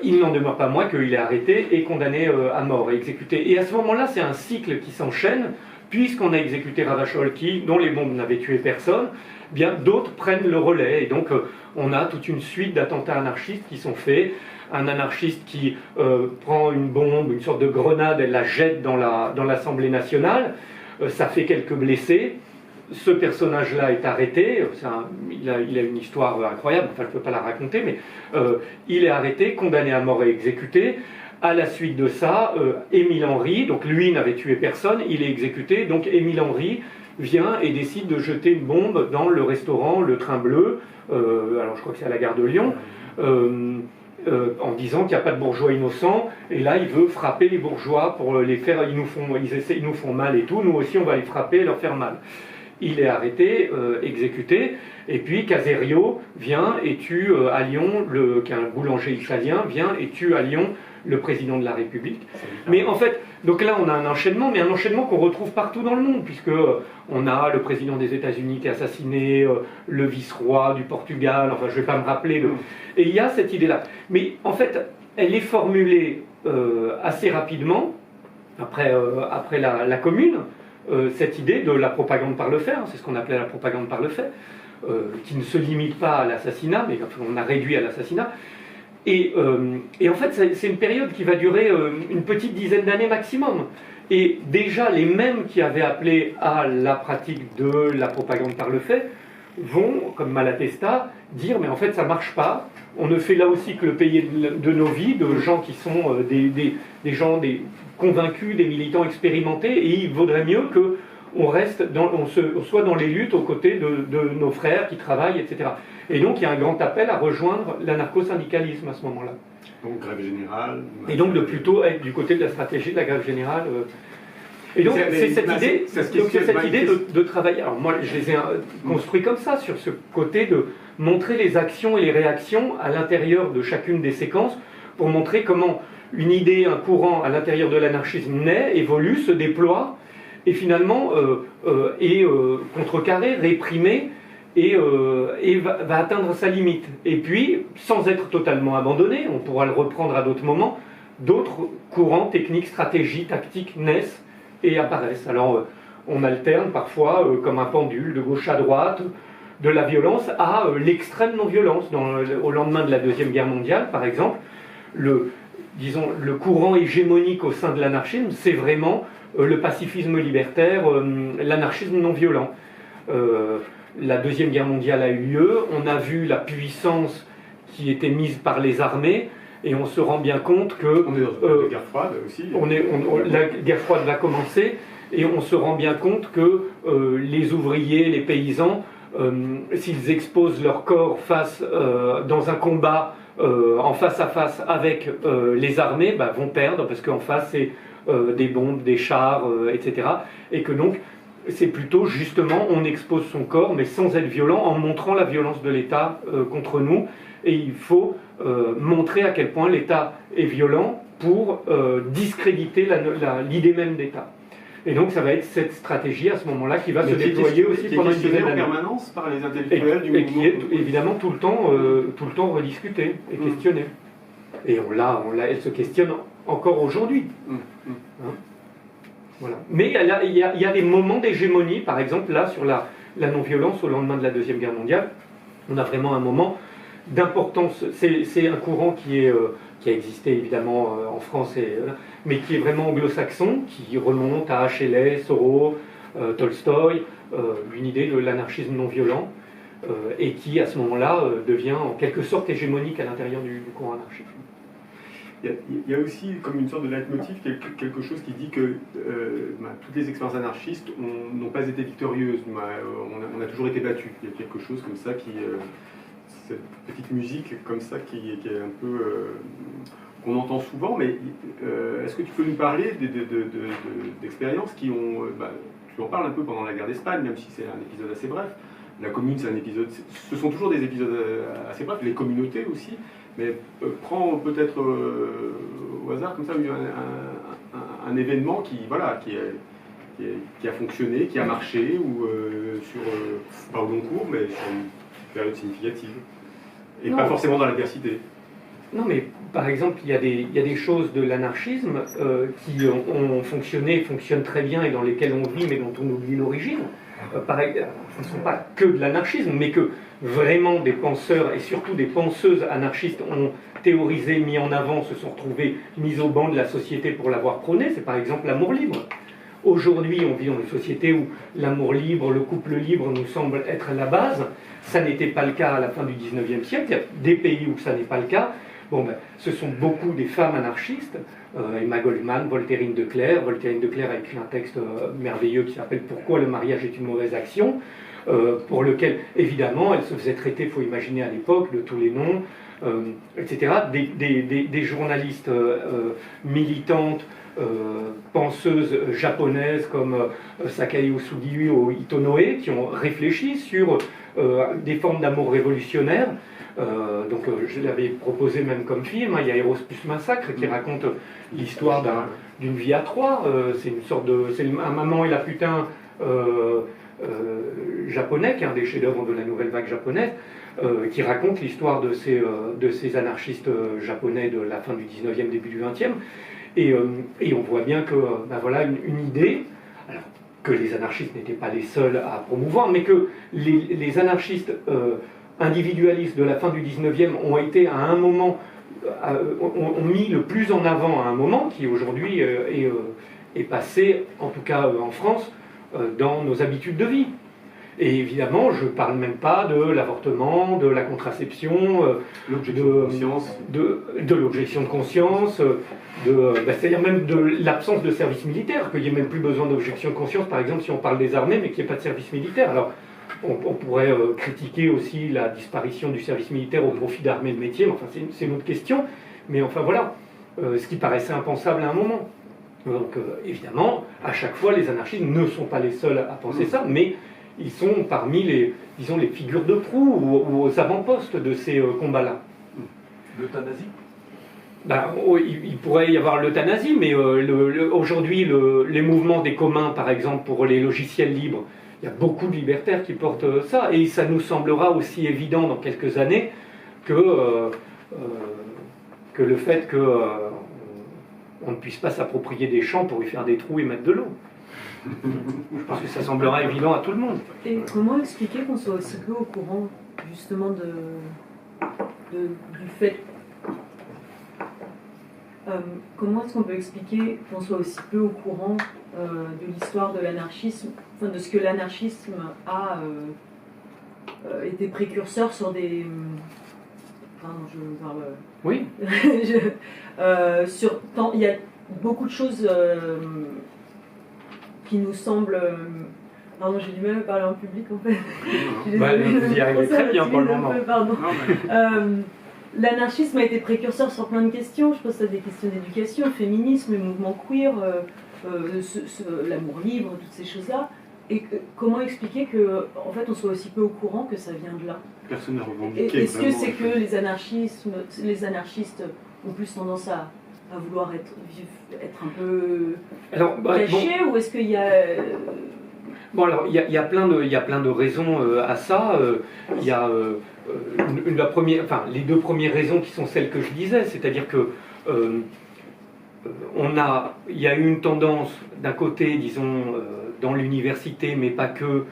Il n'en demeure pas moins qu'il est arrêté et condamné à mort et exécuté. Et à ce moment-là, c'est un cycle qui s'enchaîne, puisqu'on a exécuté Ravachol dont les bombes n'avaient tué personne, bien d'autres prennent le relais. Et donc on a toute une suite d'attentats anarchistes qui sont faits. Un anarchiste qui prend une bombe, une sorte de grenade, elle la jette dans l'Assemblée nationale, ça fait quelques blessés. Ce personnage-là est arrêté, il a une histoire incroyable, enfin je ne peux pas la raconter, mais il est arrêté, condamné à mort et exécuté. À la suite de ça, Émile Henry, donc lui n'avait tué personne, il est exécuté, donc Émile Henry vient et décide de jeter une bombe dans le restaurant Le Train Bleu, alors je crois que c'est à la gare de Lyon, en disant qu'il n'y a pas de bourgeois innocents, et là il veut frapper les bourgeois pour les faire, ils nous font mal et tout, nous aussi on va les frapper et leur faire mal. Il est arrêté, exécuté, et puis Caserio vient et tue à Lyon, qui est un boulanger italien, vient et tue à Lyon le président de la République. Mais en fait, donc là on a un enchaînement, mais un enchaînement qu'on retrouve partout dans le monde, puisque on a le président des États-Unis qui est assassiné, le vice-roi du Portugal, enfin je ne vais pas me rappeler. Et il y a cette idée-là. Mais en fait, elle est formulée assez rapidement, après la Commune, cette idée de la propagande par le fait, c'est ce qu'on appelait la propagande par le fait, qui ne se limite pas à l'assassinat, mais on a réduit à l'assassinat. Et en fait, c'est une période qui va durer une petite dizaine d'années maximum. Et déjà, les mêmes qui avaient appelé à la pratique de la propagande par le fait vont, comme Malatesta, dire mais en fait ça ne marche pas, on ne fait là aussi que le payer de nos vies, de gens qui sont des gens convaincus, des militants expérimentés, et il vaudrait mieux qu'on soit dans les luttes aux côtés de nos frères qui travaillent, etc. Et donc il y a un grand appel à rejoindre l'anarcho-syndicalisme à ce moment-là. Donc grève générale. Et donc de plutôt être du côté de la stratégie de la grève générale. Et donc c'est cette idée de travailler. Alors moi je les ai construits comme ça, sur ce côté de montrer les actions et les réactions à l'intérieur de chacune des séquences, pour montrer comment une idée, un courant à l'intérieur de l'anarchisme naît, évolue, se déploie, et finalement est contrecarré, réprimé, et va atteindre sa limite. Et puis, sans être totalement abandonné, on pourra le reprendre à d'autres moments, d'autres courants techniques, stratégies, tactiques naissent et apparaissent. Alors, on alterne parfois, comme un pendule, de gauche à droite, de la violence à l'extrême non-violence. Au lendemain de la Deuxième Guerre mondiale, par exemple, le courant hégémonique au sein de l'anarchisme, c'est vraiment le pacifisme libertaire, l'anarchisme non-violent. La Deuxième Guerre mondiale a eu lieu, on a vu la puissance qui était mise par les armées, et on se rend bien compte que... On est dans la guerre froide aussi. La guerre froide va commencer, et on se rend bien compte que les ouvriers, les paysans, s'ils exposent leur corps dans un combat en face à face avec les armées, vont perdre, parce qu'en face c'est des bombes, des chars, etc. Et que donc c'est plutôt justement on expose son corps, mais sans être violent, en montrant la violence de l'État contre nous. Et il faut montrer à quel point l'État est violent pour discréditer l'idée même d'État. Et donc ça va être cette stratégie à ce moment-là qui va se déployer aussi pendant une dizaine d'années. En permanence par les intellectuels du mouvement. Et qui est évidemment tout le temps rediscutée et questionnée. Et elle se questionne encore aujourd'hui. Hein, voilà. Mais il y a des moments d'hégémonie, par exemple là sur la non-violence au lendemain de la Deuxième Guerre mondiale, on a vraiment un moment d'importance. C'est un courant qui a existé évidemment en France, mais qui est vraiment anglo-saxon, qui remonte à Shelley, Thoreau, Tolstoï, une idée de l'anarchisme non-violent, et qui à ce moment-là devient en quelque sorte hégémonique à l'intérieur du courant anarchiste. Il y a aussi comme une sorte de leitmotiv, quelque chose qui dit que toutes les expériences anarchistes n'ont pas été victorieuses. On a toujours été battus. Il y a quelque chose comme ça cette petite musique comme ça qui est un peu qu'on entend souvent, mais est-ce que tu peux nous parler d'expériences qui ont... tu en parles un peu pendant la guerre d'Espagne, même si c'est un épisode assez bref. La commune, c'est un épisode... Ce sont toujours des épisodes assez brefs, les communautés aussi, mais prends peut-être au hasard comme ça un événement qui a fonctionné, qui a marché, ou pas au long cours, mais sur une période significative. Et pas forcément dans l'adversité. Non, mais par exemple, il y a des choses de l'anarchisme qui ont fonctionné, fonctionnent très bien et dans lesquelles on vit, mais dont on oublie l'origine. Ce ne sont pas que de l'anarchisme, mais que vraiment des penseurs et surtout des penseuses anarchistes ont théorisé, mis en avant, se sont retrouvés mis au banc de la société pour l'avoir prôné. C'est par exemple l'amour libre. Aujourd'hui, on vit dans une société où l'amour libre, le couple libre nous semble être la base. Ça n'était pas le cas à la fin du 19e siècle. Il y a des pays où ça n'est pas le cas. Ce sont beaucoup des femmes anarchistes. Emma Goldman, Voltairine de Cleyre. Voltairine de Cleyre a écrit un texte merveilleux qui s'appelle « Pourquoi le mariage est une mauvaise action ?» pour lequel, évidemment, elle se faisait traiter, il faut imaginer à l'époque, de tous les noms, etc. Des journalistes militantes, penseuses japonaises comme Sakae Sugiura Itonoe qui ont réfléchi sur des formes d'amour révolutionnaire. Je l'avais proposé même comme film. Il y a Eros plus Massacre qui raconte l'histoire d'une vie à trois. C'est une sorte de... C'est un Maman et la putain japonais, qui est un des chefs-d'œuvre de la nouvelle vague japonaise, qui raconte l'histoire de ces anarchistes japonais de la fin du 19e, début du 20e. Et on voit bien que voilà une idée, alors que les anarchistes n'étaient pas les seuls à promouvoir, mais que les anarchistes individualistes de la fin du 19e ont été à un moment, ont mis le plus en avant à un moment, qui aujourd'hui est passé, en tout cas en France, dans nos habitudes de vie. Et évidemment, je ne parle même pas de l'avortement, de la contraception, de l'objection de conscience, c'est-à-dire même de l'absence de service militaire, qu'il n'y ait même plus besoin d'objection de conscience, par exemple, si on parle des armées, mais qu'il n'y ait pas de service militaire. Alors, on pourrait critiquer aussi la disparition du service militaire au profit d'armées de métier, mais enfin, c'est une autre question. Mais enfin, voilà, ce qui paraissait impensable à un moment. Donc, évidemment, à chaque fois, les anarchistes ne sont pas les seuls à penser ça, mais ils sont parmi les figures de proue ou aux avant-postes de ces combats-là. L'euthanasie ? Il pourrait y avoir l'euthanasie, mais aujourd'hui, les mouvements des communs, par exemple, pour les logiciels libres, il y a beaucoup de libertaires qui portent ça, et ça nous semblera aussi évident dans quelques années que le fait qu'on ne puisse pas s'approprier des champs pour y faire des trous et mettre de l'eau. Je pense que ça semblera évident à tout le monde. Et comment expliquer qu'on soit aussi peu au courant justement du fait... comment est-ce qu'on peut expliquer qu'on soit aussi peu au courant de l'histoire de l'anarchisme, enfin de ce que l'anarchisme a été précurseur sur des... Pardon, je parle... Oui. Il y a beaucoup de choses qui nous semblent... Pardon, j'ai du mal à parler en public en fait. Vous y arrivez très bien pour le moment. Pardon. L'anarchisme a été précurseur sur plein de questions. Je pense à des questions d'éducation, le féminisme, le mouvement queer, l'amour libre, toutes ces choses-là. Et comment expliquer que, en fait, on soit aussi peu au courant que ça vient de là? Personne n'a revendiqué. Est-ce que c'est que les anarchistes ont plus tendance à vouloir être un peu cachés, ou est-ce qu'il y a... Bon, alors, il y a plein de raisons à ça. Il y a les deux premières raisons qui sont celles que je disais, c'est-à-dire que il y a eu une tendance d'un côté, disons, dans l'université, mais pas que,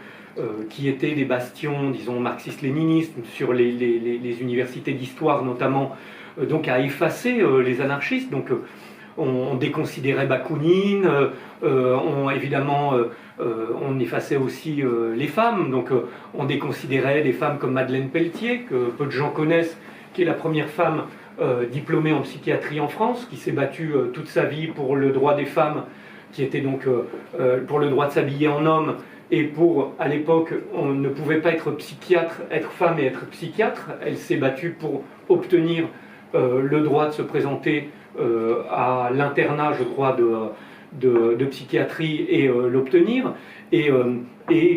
qui étaient des bastions, disons, marxistes-léninistes sur les universités d'histoire notamment, donc à effacer les anarchistes. Donc on déconsidérait Bakounine, évidemment on effaçait aussi les femmes, donc on déconsidérait des femmes comme Madeleine Pelletier, que peu de gens connaissent, qui est la première femme diplômée en psychiatrie en France, qui s'est battue toute sa vie pour le droit des femmes, qui était donc pour le droit de s'habiller en homme, et pour, à l'époque, on ne pouvait pas être psychiatre, être femme et être psychiatre. Elle s'est battue pour obtenir le droit de se présenter à l'internat, je crois, de psychiatrie et l'obtenir, et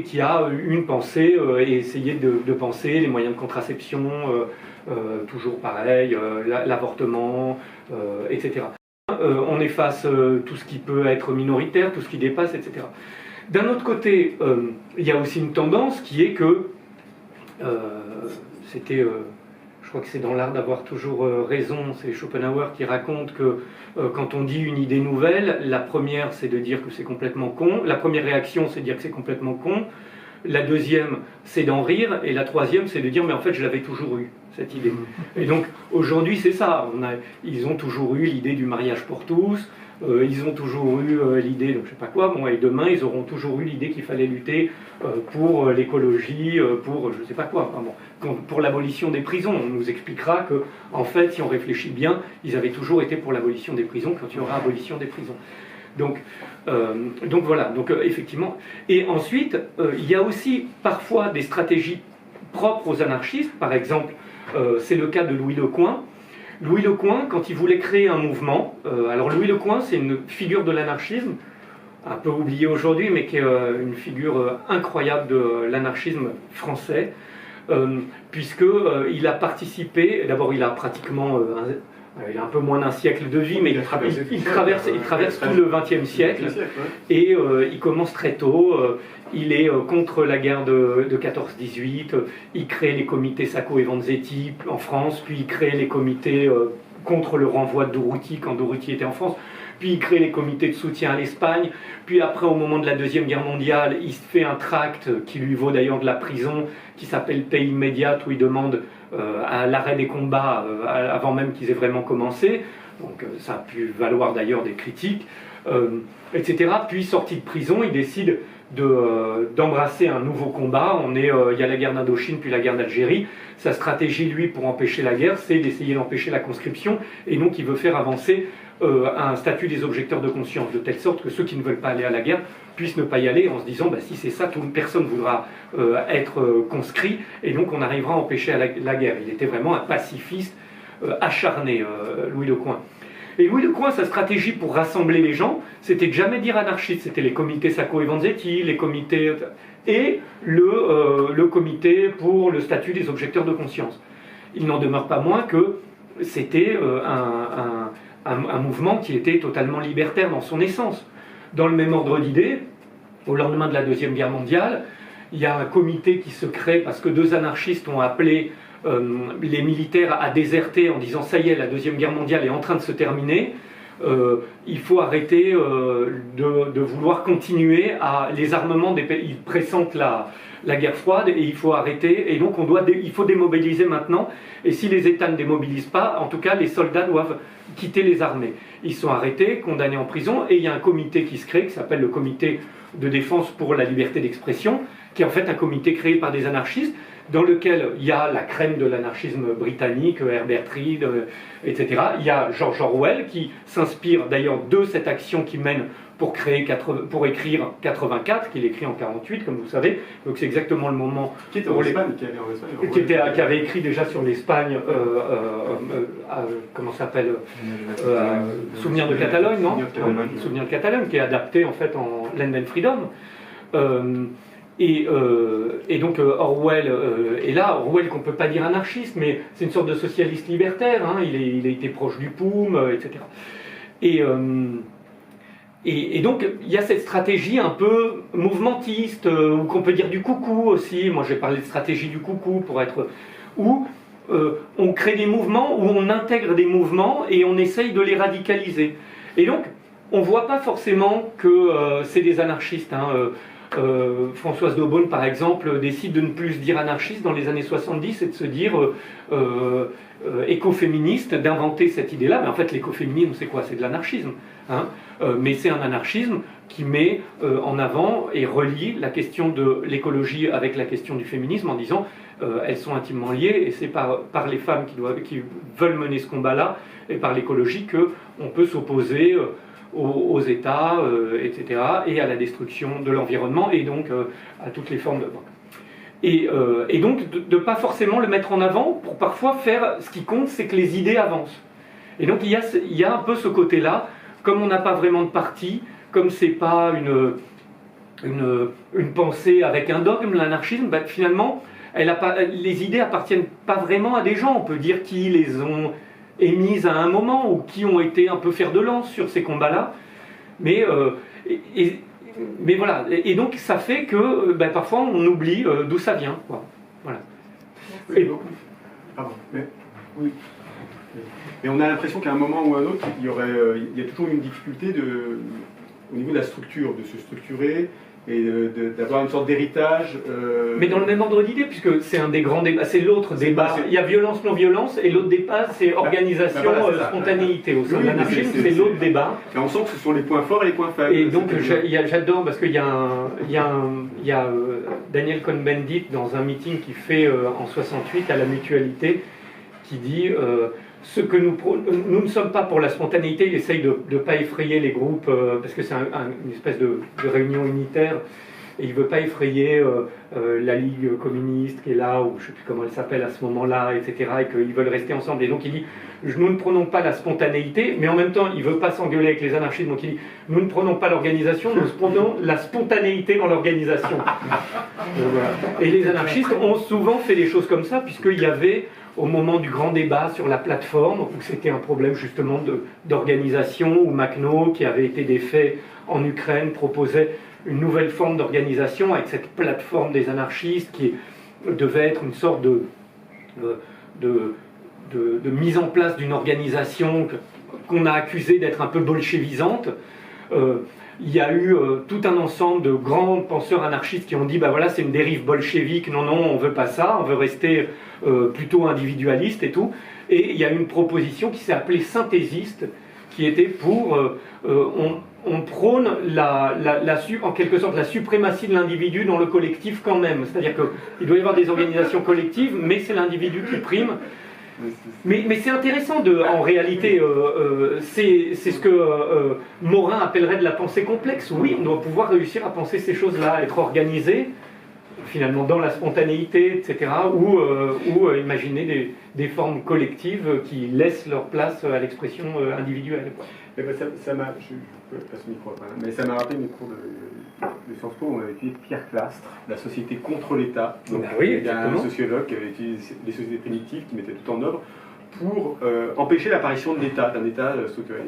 qui a une pensée et essayé de penser les moyens de contraception, toujours pareil, l'avortement, etc. On efface tout ce qui peut être minoritaire, tout ce qui dépasse, etc. D'un autre côté, il y a aussi une tendance qui est que je crois que c'est dans l'art d'avoir toujours raison, c'est Schopenhauer qui raconte que quand on dit une idée nouvelle, la première c'est de dire que c'est complètement con, la première réaction c'est de dire que c'est complètement con, la deuxième c'est d'en rire, et la troisième c'est de dire mais en fait je l'avais toujours eu, cette idée. Et donc aujourd'hui c'est ça, ils ont toujours eu l'idée du mariage pour tous, ils ont toujours eu l'idée de je sais pas quoi, bon, et demain ils auront toujours eu l'idée qu'il fallait lutter pour l'écologie, pour je sais pas quoi, enfin, bon, pour l'abolition des prisons. On nous expliquera que, en fait, si on réfléchit bien, ils avaient toujours été pour l'abolition des prisons quand il y aura abolition des prisons. Donc voilà, donc effectivement. Et ensuite, il y a aussi parfois des stratégies propres aux anarchistes. Par exemple, c'est le cas de Louis Lecoing. Louis Lecoing, quand il voulait créer un mouvement, alors Louis Lecoing, c'est une figure de l'anarchisme, un peu oubliée aujourd'hui, mais qui est une figure incroyable de l'anarchisme français, puisqu'il a participé, d'abord il a pratiquement, il a un peu moins d'un siècle de vie, mais il traverse tout le XXe siècle, et il commence très tôt. Il est contre la guerre de 14-18, il crée les comités Sacco et Vanzetti en France, puis il crée les comités contre le renvoi de Durruti quand Durruti était en France, puis il crée les comités de soutien à l'Espagne, puis après au moment de la Deuxième Guerre mondiale, il fait un tract qui lui vaut d'ailleurs de la prison, qui s'appelle Paix immédiate, où il demande à l'arrêt des combats avant même qu'ils aient vraiment commencé, donc ça a pu valoir d'ailleurs des critiques, etc. Puis sorti de prison, il décide d'embrasser un nouveau combat. Il y a la guerre d'Indochine puis la guerre d'Algérie. Sa stratégie, lui, pour empêcher la guerre, c'est d'essayer d'empêcher la conscription, et donc il veut faire avancer un statut des objecteurs de conscience, de telle sorte que ceux qui ne veulent pas aller à la guerre puissent ne pas y aller, en se disant si c'est ça, personne ne voudra être conscrit, et donc on arrivera à empêcher la guerre. Il était vraiment un pacifiste acharné, Louis Lecoing. Et Louis Lecoing, sa stratégie pour rassembler les gens, c'était de jamais dire anarchiste, c'était les comités Sacco et Vanzetti, les comités et le comité pour le statut des objecteurs de conscience. Il n'en demeure pas moins que c'était un mouvement qui était totalement libertaire dans son essence. Dans le même ordre d'idées, au lendemain de la Deuxième Guerre mondiale. Il y a un comité qui se crée parce que 2 anarchistes ont appelé les militaires à déserter en disant « ça y est, la Deuxième Guerre mondiale est en train de se terminer ». Il faut arrêter de vouloir continuer à les armements des pays. Ils pressentent la guerre froide et il faut arrêter. Et donc il faut démobiliser maintenant. Et si les États ne démobilisent pas, en tout cas les soldats doivent quitter les armées. Ils sont arrêtés, condamnés en prison et il y a un comité qui se crée qui s'appelle le comité de défense pour la liberté d'expression, qui est en fait un comité créé par des anarchistes dans lequel il y a la crème de l'anarchisme britannique, Herbert Reed, etc. Il y a George Orwell qui s'inspire d'ailleurs de cette action qu'il mène pour écrire 84, qu'il écrit en 48, comme vous savez. Donc c'est exactement le moment... Qui était en Espagne, qui allait en Espagne. Qui avait écrit déjà sur l'Espagne, comment ça s'appelle Souvenir de Catalogne, non Souvenir de Catalogne, qui est adapté en fait en Land and Freedom. Et donc Orwell est là. Orwell qu'on ne peut pas dire anarchiste, mais c'est une sorte de socialiste libertaire. Hein, il a été proche du POUM, etc. Et donc il y a cette stratégie un peu mouvementiste, ou qu'on peut dire du coucou aussi. Moi j'ai parlé de stratégie du coucou pour être... où on crée des mouvements, où on intègre des mouvements et on essaye de les radicaliser. Et donc on ne voit pas forcément que c'est des anarchistes. Hein, Françoise d'Aubonne, par exemple, décide de ne plus se dire anarchiste dans les années 70 et de se dire écoféministe, d'inventer cette idée-là. Mais en fait, l'écoféminisme, c'est quoi? C'est de l'anarchisme. Hein, mais c'est un anarchisme qui met en avant et relie la question de l'écologie avec la question du féminisme en disant elles sont intimement liées et c'est par les femmes qui veulent mener ce combat-là et par l'écologie qu'on peut s'opposer aux États, etc., et à la destruction de l'environnement, et donc à toutes les formes de... Et donc de ne pas forcément le mettre en avant, pour parfois faire... Ce qui compte, c'est que les idées avancent. Et donc il y a un peu ce côté-là, comme on n'a pas vraiment de parti, comme c'est pas une pensée avec un dogme, l'anarchisme, bah, finalement, les idées appartiennent pas vraiment à des gens. On peut dire qui les ont émises à un moment ou qui ont été un peu fer de lance sur ces combats-là. Mais voilà. Et donc ça fait que parfois on oublie d'où ça vient, quoi. Voilà. Oui, pardon. Oui. Mais on a l'impression qu'à un moment ou à un autre, il y a toujours une difficulté au niveau de la structure, de se structurer et d'avoir une sorte d'héritage. Mais dans le même ordre d'idée, puisque c'est un des grands débats, c'est l'autre débat. Il y a violence, non-violence, et l'autre débat, c'est organisation, spontanéité. Au sein de l'anarchisme, c'est l'autre débat. Et on sent que ce sont les points forts et les points faibles. Et donc, j'adore, parce qu'il y a Daniel Cohn-Bendit, dans un meeting qu'il fait en 68 à la Mutualité, qui dit... nous ne sommes pas pour la spontanéité, il essaye de ne pas effrayer les groupes, parce que c'est une espèce de réunion unitaire, et il ne veut pas effrayer la Ligue communiste qui est là, ou je ne sais plus comment elle s'appelle à ce moment-là, etc., et qu'ils veulent rester ensemble. Et donc il dit, nous ne prenons pas la spontanéité, mais en même temps, il ne veut pas s'engueuler avec les anarchistes, donc il dit, nous ne prenons pas l'organisation, nous prenons la spontanéité dans l'organisation. Voilà. Et les anarchistes ont souvent fait des choses comme ça, puisqu'il y avait... au moment du grand débat sur la plateforme, où c'était un problème justement d'organisation, où Makhno, qui avait été défait en Ukraine, proposait une nouvelle forme d'organisation avec cette plateforme des anarchistes qui devait être une sorte de mise en place d'une organisation qu'on a accusée d'être un peu bolchevisante. Il y a eu tout un ensemble de grands penseurs anarchistes qui ont dit bah voilà, c'est une dérive bolchevique, non, on veut pas ça, on veut rester plutôt individualiste et tout. Et il y a une proposition qui s'est appelée synthésiste, qui était pour... on prône en quelque sorte la suprématie de l'individu dans le collectif quand même. C'est-à-dire qu'il doit y avoir des organisations collectives, mais c'est l'individu qui prime. Mais c'est intéressant, en réalité, c'est ce que Morin appellerait de la pensée complexe. Oui, on doit pouvoir réussir à penser ces choses-là, être organisé, finalement, dans la spontanéité, etc., ou imaginer des formes collectives qui laissent leur place à l'expression individuelle. Ça m'a... Je passe le micro après, mais ça m'a rappelé mes cours de Sciences Po, on avait étudié Pierre Clastre, la société contre l'État. Donc, oui, il y a un sociologue qui avait étudié les sociétés primitives qui mettaient tout en œuvre pour empêcher l'apparition de l'État, d'un État structuré.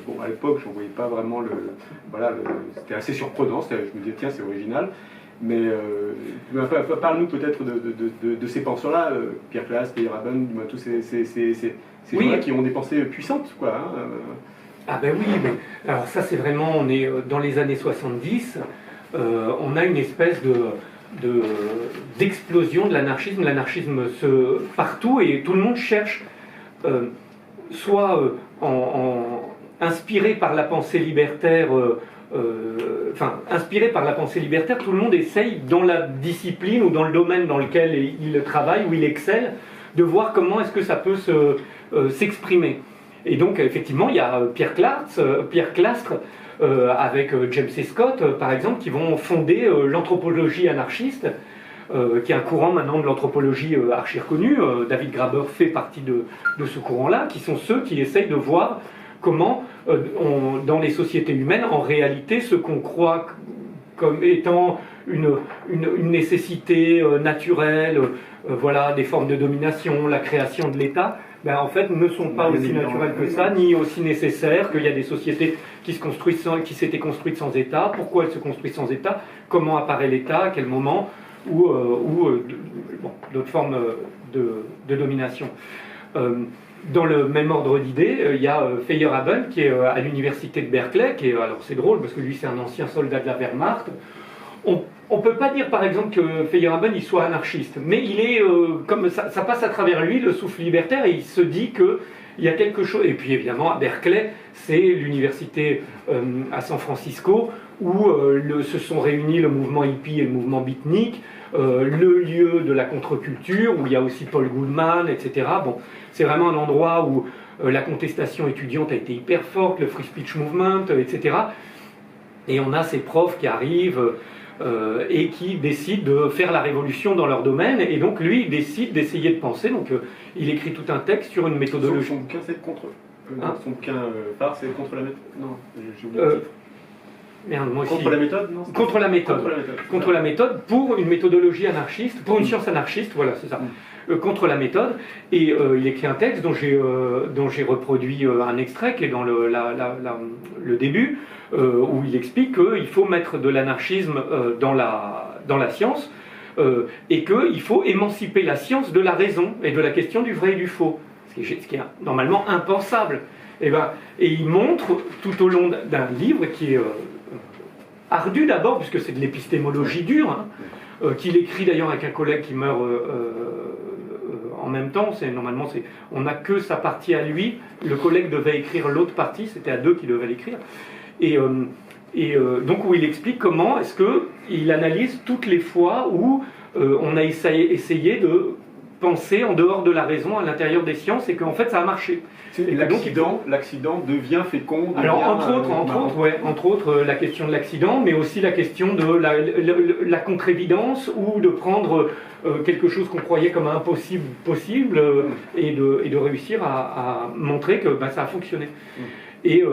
Bon, à l'époque, je ne voyais pas vraiment c'était assez surprenant, je me disais, tiens, c'est original. Mais parle-nous peut-être de ces penseurs-là, Pierre Classe, Feyerabend, tous ces gens-là qui ont des pensées puissantes, quoi. Hein. Ah ben oui, mais alors ça c'est vraiment, on est dans les années 70, on a une espèce d'explosion de l'anarchisme. L'anarchisme partout et tout le monde cherche, soit inspiré par la pensée libertaire, inspiré par la pensée libertaire, tout le monde essaye dans la discipline ou dans le domaine dans lequel il travaille, où il excelle, de voir comment est-ce que ça peut s'exprimer. Et donc effectivement, il y a Pierre Clastre, avec James C. Scott, par exemple, qui vont fonder l'anthropologie anarchiste, qui est un courant maintenant de l'anthropologie archi reconnu. David Graeber fait partie de ce courant-là, qui sont ceux qui essayent de voir comment, dans les sociétés humaines, en réalité, ce qu'on croit comme étant une nécessité naturelle, voilà, des formes de domination, la création de l'État, ben, en fait, ne sont pas aussi naturelles que ça, ni aussi nécessaires, qu'il y a des sociétés qui s'étaient construites sans État. Pourquoi elles se construisent sans État? Comment apparaît l'État? À quel moment? Ou d'autres formes de domination. Dans le même ordre d'idées, il y a Feyerabend qui est à l'université de Berkeley, alors c'est drôle parce que lui c'est un ancien soldat de la Wehrmacht. On ne peut pas dire par exemple que Feyerabend il soit anarchiste, mais il est, comme ça passe à travers lui le souffle libertaire et il se dit qu'il y a quelque chose. Et puis évidemment à Berkeley, c'est l'université à San Francisco où se sont réunis le mouvement hippie et le mouvement beatnik, le lieu de la contre-culture où il y a aussi Paul Goodman, etc. Bon, c'est vraiment un endroit où la contestation étudiante a été hyper forte, le free speech movement, etc. Et on a ces profs qui arrivent et qui décident de faire la révolution dans leur domaine. Et donc lui, il décide d'essayer de penser. Donc il écrit tout un texte sur une méthodologie. Son bouquin, c'est contre... son bouquin phare, c'est contre la méthode... Non, j'ai oublié le titre. Merde, moi aussi. Contre la méthode, non? Contre la méthode. Contre la méthode pour une méthodologie anarchiste, pour une science anarchiste, voilà, c'est ça. Contre la méthode. Et il écrit un texte dont j'ai reproduit un extrait qui est dans le début, où il explique qu'il faut mettre de l'anarchisme dans la science, et qu'il faut émanciper la science de la raison et de la question du vrai et du faux, ce qui est normalement impensable. Et il montre tout au long d'un livre qui est ardu d'abord, puisque c'est de l'épistémologie dure, hein, qu'il écrit d'ailleurs avec un collègue qui meurt en même temps. On n'a que sa partie à lui. Le collègue devait écrire l'autre partie, c'était à deux qui devaient l'écrire. Et donc où il explique comment est-ce qu'il analyse toutes les fois où on a essayé de penser en dehors de la raison à l'intérieur des sciences et qu'en fait ça a marché. L'accident devient fécond. Alors entre autres la question de l'accident, mais aussi la question de la contre-évidence ou de prendre quelque chose qu'on croyait comme impossible possible et de réussir à montrer que ça a fonctionné. Et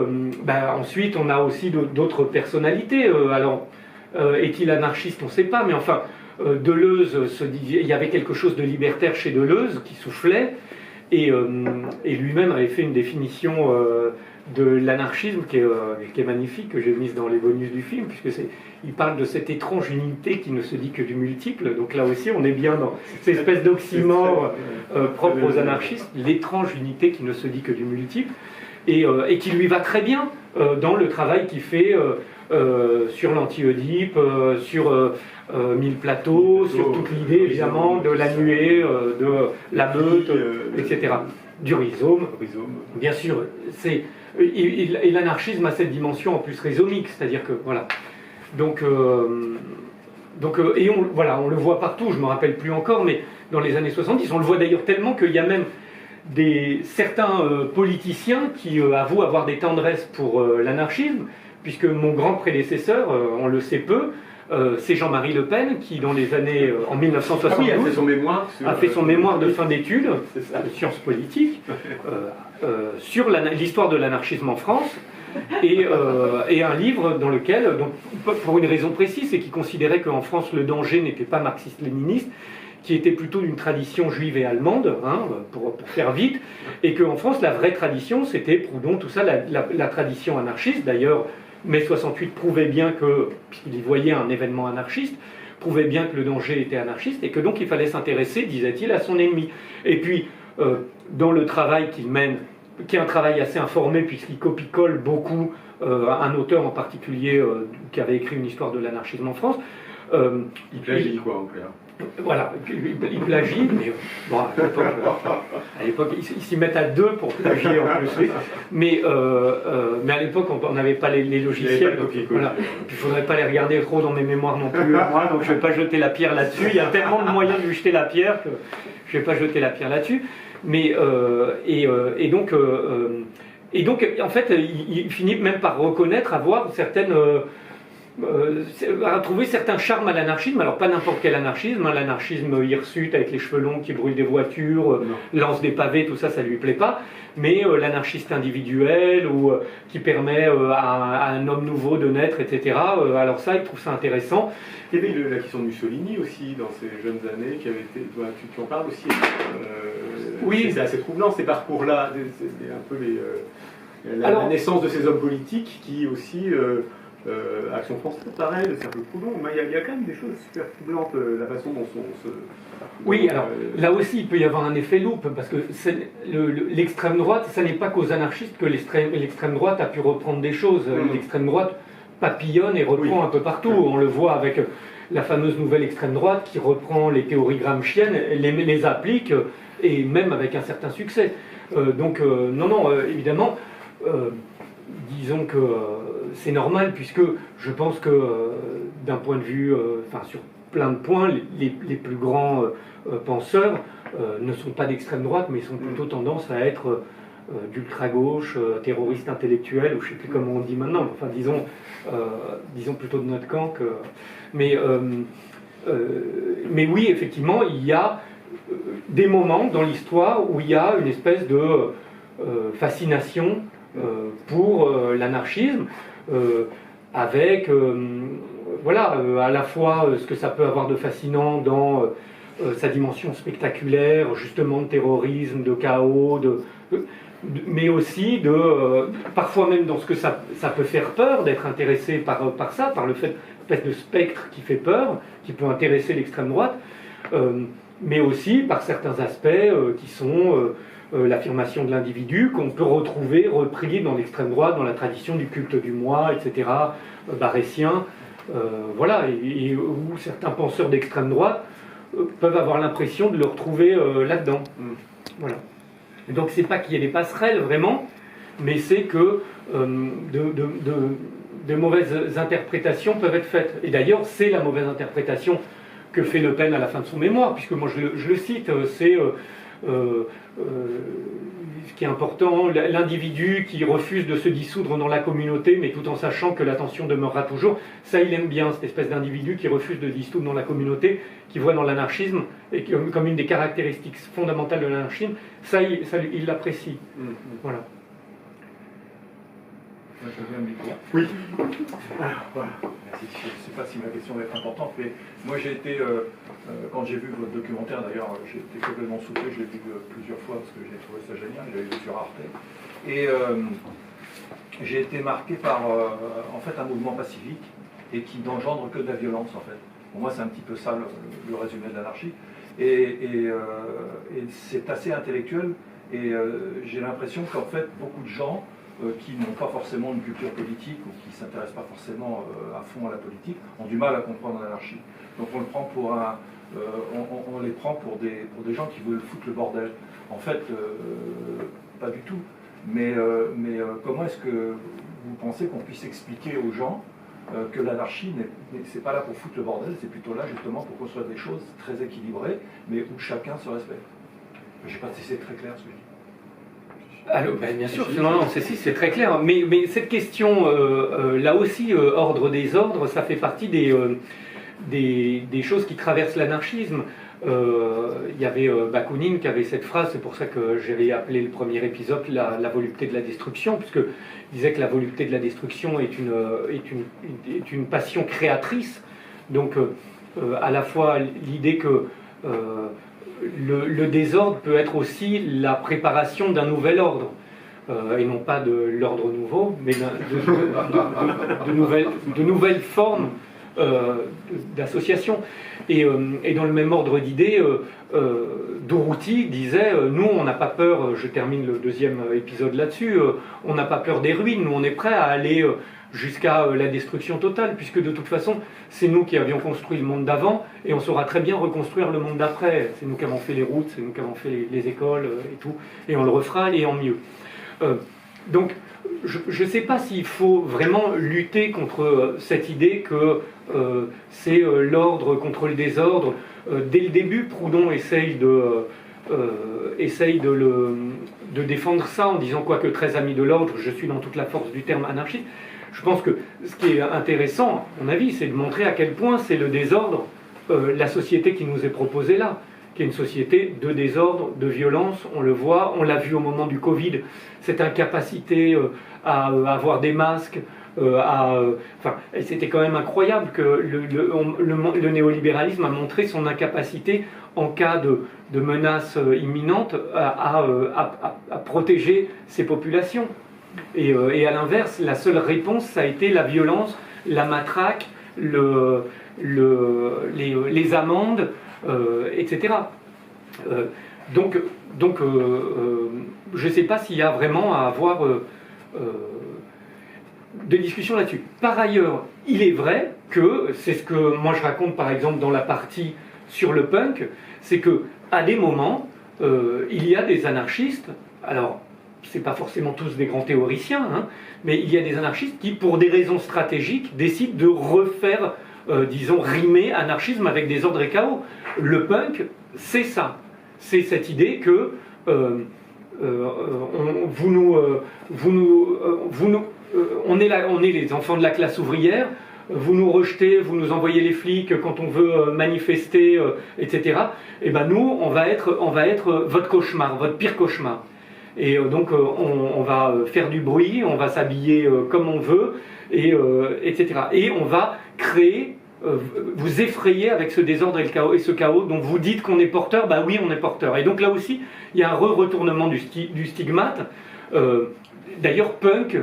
ensuite on a aussi d'autres personnalités. Est-il anarchiste? On ne sait pas, mais enfin Deleuze se disait, il y avait quelque chose de libertaire chez Deleuze qui soufflait. Et lui-même avait fait une définition de l'anarchisme qui est magnifique, que j'ai mise dans les bonus du film, il parle de cette étrange unité qui ne se dit que du multiple. Donc là aussi, on est bien dans cette espèce d'oxymore propre aux anarchistes, l'étrange unité qui ne se dit que du multiple, et qui lui va très bien dans le travail qu'il fait sur l'anti-Oedipe, sur Mille plateaux, sur toute l'idée évidemment de la nuée, de la meute, etc. Du rhizome. Bien sûr, et l'anarchisme a cette dimension en plus rhizomique, c'est-à-dire que voilà. Donc on le voit partout, je ne me rappelle plus encore, mais dans les années 70, on le voit d'ailleurs tellement qu'il y a même certains politiciens qui avouent avoir des tendresses pour l'anarchisme, puisque mon grand prédécesseur, on le sait peu, c'est Jean-Marie Le Pen qui, dans les années en 1972, a fait son mémoire de fin d'études de sciences politiques sur l'histoire de l'anarchisme en France, et un livre dans lequel, pour une raison précise, c'est qu'il considérait qu'en France le danger n'était pas marxiste-léniniste, qui était plutôt d'une tradition juive et allemande, hein, pour faire vite, et qu'en France, la vraie tradition, c'était Proudhon, tout ça, la tradition anarchiste. D'ailleurs, mai 68 prouvait bien que, puisqu'il y voyait un événement anarchiste, prouvait bien que le danger était anarchiste, et que donc il fallait s'intéresser, disait-il, à son ennemi. Et puis, dans le travail qu'il mène, qui est un travail assez informé, puisqu'il copie-colle beaucoup un auteur en particulier qui avait écrit une histoire de l'anarchisme en France. Il plagie, quoi, en clair. Voilà, il plagie, mais bon, à l'époque, ils s'y mettent à deux pour plagier en plus. Oui. Mais à l'époque, on n'avait pas les logiciels. Voilà. Il ne faudrait pas les regarder trop dans mes mémoires non plus, moi, donc je ne vais pas jeter la pierre là-dessus. Il y a tellement de moyens de lui jeter la pierre que je ne vais pas jeter la pierre là-dessus. Mais, donc, en fait, il finit même par reconnaître, avoir certaines. À trouver certains charmes à l'anarchisme, alors pas n'importe quel anarchisme, hein, l'anarchisme hirsute avec les cheveux longs qui brûle des voitures, lance des pavés, tout ça, ça lui plaît pas, mais l'anarchiste individuel ou qui permet à un homme nouveau de naître, etc. Alors ça, il trouve ça intéressant. Il y avait la question de Mussolini aussi dans ces jeunes années qui avait été, tu en parles aussi. Oui, c'est assez troublant ces parcours-là, c'est un peu la naissance de ces hommes politiques qui aussi. Action française, pareil, le cercle Proudhon, mais il y a quand même des choses super troublantes, la façon dont on se... Oui, alors là aussi il peut y avoir un effet loupe, parce que l'extrême droite, ça n'est pas qu'aux anarchistes que l'extrême droite a pu reprendre des choses. L'extrême droite papillonne et reprend un peu partout. On le voit avec la fameuse nouvelle extrême droite qui reprend les théories gramsciennes, les applique, et même avec un certain succès. Non, évidemment... disons que c'est normal, puisque je pense que d'un point de vue, sur plein de points, les plus grands penseurs ne sont pas d'extrême droite, mais sont plutôt tendance à être d'ultra-gauche, terroristes intellectuels, ou je ne sais plus comment on dit maintenant, enfin disons plutôt de notre camp. Mais oui, effectivement, il y a des moments dans l'histoire où il y a une espèce de fascination pour l'anarchisme, avec à la fois ce que ça peut avoir de fascinant dans sa dimension spectaculaire, justement de terrorisme, de chaos, mais aussi parfois même dans ce que ça peut faire peur, d'être intéressé par ça, par le fait de spectre qui fait peur, qui peut intéresser l'extrême droite, mais aussi par certains aspects qui sont l'affirmation de l'individu, qu'on peut retrouver repris dans l'extrême droite, dans la tradition du culte du moi, etc., barétien, et où certains penseurs d'extrême droite peuvent avoir l'impression de le retrouver là-dedans. Voilà. Et donc c'est pas qu'il y ait des passerelles vraiment, mais c'est que de mauvaises interprétations peuvent être faites. Et d'ailleurs, c'est la mauvaise interprétation que fait Le Pen à la fin de son mémoire, puisque moi je le cite, c'est ce qui est important, l'individu qui refuse de se dissoudre dans la communauté, mais tout en sachant que l'attention demeurera toujours. Ça, il aime bien, cette espèce d'individu qui refuse de se dissoudre dans la communauté, qui voit dans l'anarchisme, et comme une des caractéristiques fondamentales de l'anarchisme, il l'apprécie. Voilà. Oui. Voilà. Merci. Je ne sais pas si ma question va être importante, mais moi j'ai été, quand j'ai vu votre documentaire d'ailleurs, j'ai été complètement soufflé, je l'ai vu plusieurs fois parce que j'ai trouvé ça génial, je l'avais vu sur Arte. Et j'ai été marqué par en fait un mouvement pacifique et qui n'engendre que de la violence en fait. Pour moi c'est un petit peu ça le résumé de l'anarchie. Et c'est assez intellectuel et j'ai l'impression qu'en fait beaucoup de gens qui n'ont pas forcément une culture politique ou qui ne s'intéressent pas forcément à fond à la politique, ont du mal à comprendre l'anarchie. Donc on le prend pour on les prend pour des gens qui veulent foutre le bordel. En fait, pas du tout. Mais comment est-ce que vous pensez qu'on puisse expliquer aux gens que l'anarchie, c'est pas là pour foutre le bordel, c'est plutôt là justement pour construire des choses très équilibrées, mais où chacun se respecte. Je ne sais pas si c'est très clair ce que je dis. Alors, bien sûr, non, c'est très clair. Mais cette question, là aussi, ordre des ordres, ça fait partie des choses qui traversent l'anarchisme. Il y avait Bakounine qui avait cette phrase, c'est pour ça que j'avais appelé le premier épisode la volupté de la destruction, puisqu'il disait que la volupté de la destruction est une passion créatrice. Donc, à la fois l'idée que le désordre peut être aussi la préparation d'un nouvel ordre. Et non pas de l'ordre nouveau, mais de nouvelles formes d'association. Et dans le même ordre d'idées, Durruti disait nous, on n'a pas peur, je termine le deuxième épisode là-dessus, on n'a pas peur des ruines, nous, on est prêt à aller jusqu'à la destruction totale, puisque de toute façon, c'est nous qui avions construit le monde d'avant, et on saura très bien reconstruire le monde d'après. C'est nous qui avons fait les routes, c'est nous qui avons fait les écoles et tout, et on le refera, et en mieux. Donc, je ne sais pas s'il faut vraiment lutter contre cette idée que c'est l'ordre contre le désordre. Dès le début, Proudhon essaye de défendre ça en disant quoique très ami de l'ordre, je suis dans toute la force du terme anarchiste. Je pense que ce qui est intéressant, à mon avis, c'est de montrer à quel point c'est le désordre, la société qui nous est proposée là, qui est une société de désordre, de violence, on le voit, on l'a vu au moment du Covid, cette incapacité à avoir des masques, c'était quand même incroyable que le néolibéralisme a montré son incapacité en cas de menace imminente à protéger ses populations. Et à l'inverse, la seule réponse, ça a été la violence, la matraque, les amendes, etc. Donc je ne sais pas s'il y a vraiment à avoir de discussion là-dessus. Par ailleurs, il est vrai que, c'est ce que moi je raconte par exemple dans la partie sur le punk, c'est qu'à des moments, il y a des anarchistes, alors c'est pas forcément tous des grands théoriciens, hein, mais il y a des anarchistes qui, pour des raisons stratégiques, décident de refaire, disons, rimer anarchisme avec désordre et chaos. Le punk, c'est ça. C'est cette idée que on est les enfants de la classe ouvrière, vous nous rejetez, vous nous envoyez les flics quand on veut manifester, etc. Et ben nous, on va être votre cauchemar, votre pire cauchemar. Et donc on va faire du bruit, on va s'habiller comme on veut, etc. Et on va créer, vous effrayer avec ce désordre et ce chaos dont vous dites qu'on est porteur, bah oui on est porteur. Et donc là aussi, il y a un retournement du stigmate. D'ailleurs, punk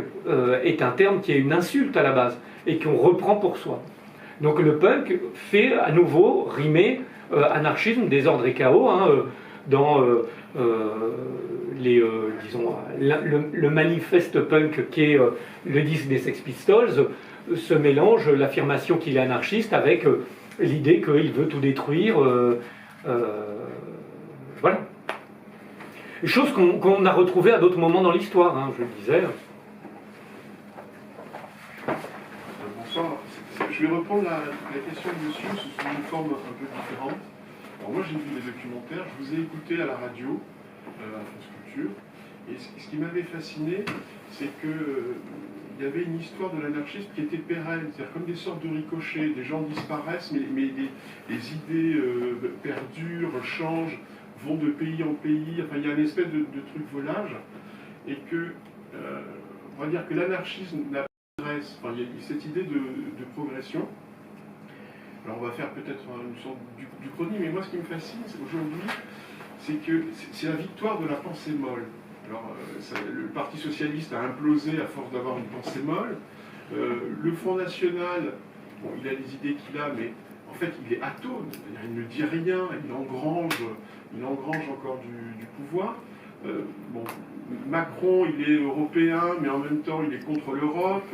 est un terme qui est une insulte à la base et qu'on reprend pour soi. Donc le punk fait à nouveau rimer anarchisme, désordre et chaos dans disons, le manifeste punk qui est le disque des Sex Pistols se mélange l'affirmation qu'il est anarchiste avec l'idée qu'il veut tout détruire. Voilà. Chose qu'on a retrouvée à d'autres moments dans l'histoire, hein, je le disais. Bonsoir. Je vais reprendre la question de monsieur sous une forme un peu différente. Alors moi j'ai vu les documentaires, je vous ai écouté à la radio, à France Culture, et ce qui m'avait fasciné, c'est que il y avait une histoire de l'anarchisme qui était pérenne, c'est-à-dire comme des sortes de ricochets, des gens disparaissent, mais des idées perdurent, changent, vont de pays en pays, enfin il y a une espèce de truc volage, et que, on va dire que l'anarchisme n'a pas d'adresse, enfin il y a cette idée de progression. Alors on va faire peut-être une sorte d'Uchronie, mais moi ce qui me fascine aujourd'hui, c'est que c'est la victoire de la pensée molle. Alors le Parti Socialiste a implosé à force d'avoir une pensée molle. Le Front National, bon, il a les idées qu'il a, mais en fait il est atone, c'est-à-dire il ne dit rien, il engrange encore du pouvoir. Bon, Macron, il est européen, mais en même temps il est contre l'Europe,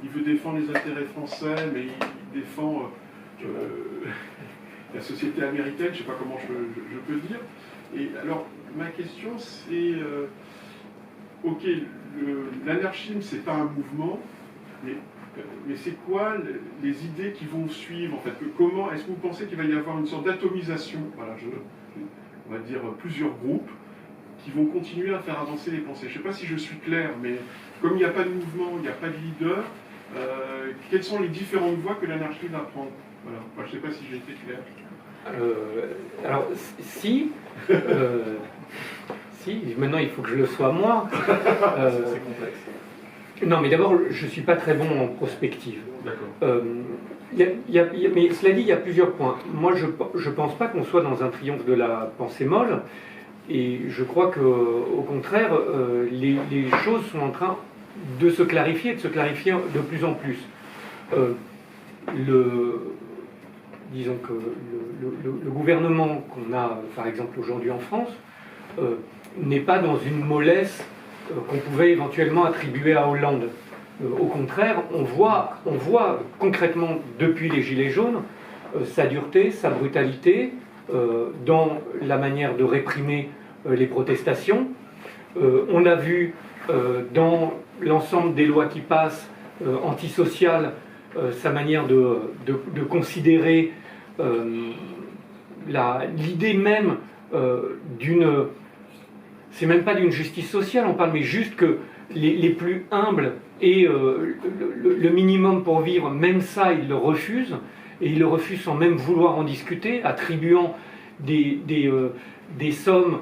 il veut défendre les intérêts français, mais il défend la société américaine, je ne sais pas comment je peux dire. Et alors, ma question c'est, ok, l'anarchisme c'est pas un mouvement, mais c'est quoi les idées qui vont suivre en fait? Comment est-ce que vous pensez qu'il va y avoir une sorte d'atomisation? Voilà, on va dire plusieurs groupes qui vont continuer à faire avancer les pensées. Je ne sais pas si je suis clair, mais comme il n'y a pas de mouvement, il n'y a pas de leader, quelles sont les différentes voies que l'anarchie va prendre? Voilà. Enfin, je ne sais pas si j'ai été clair. Alors, si, maintenant il faut que je le sois moi. C'est complexe. Non, mais d'abord, je ne suis pas très bon en prospective. D'accord. Mais cela dit, il y a plusieurs points. Moi, je ne pense pas qu'on soit dans un triomphe de la pensée molle, et je crois qu'au contraire, les choses sont en train de se clarifier de plus en plus. Disons que le gouvernement qu'on a, par exemple, aujourd'hui en France, n'est pas dans une mollesse qu'on pouvait éventuellement attribuer à Hollande. Au contraire, on voit concrètement depuis les Gilets jaunes sa dureté, sa brutalité dans la manière de réprimer les protestations. On a vu dans l'ensemble des lois qui passent antisociales sa manière de considérer l'idée même d'une... C'est même pas d'une justice sociale, on parle, mais juste que les plus humbles aient le minimum pour vivre, même ça, ils le refusent, et ils le refusent sans même vouloir en discuter, attribuant des sommes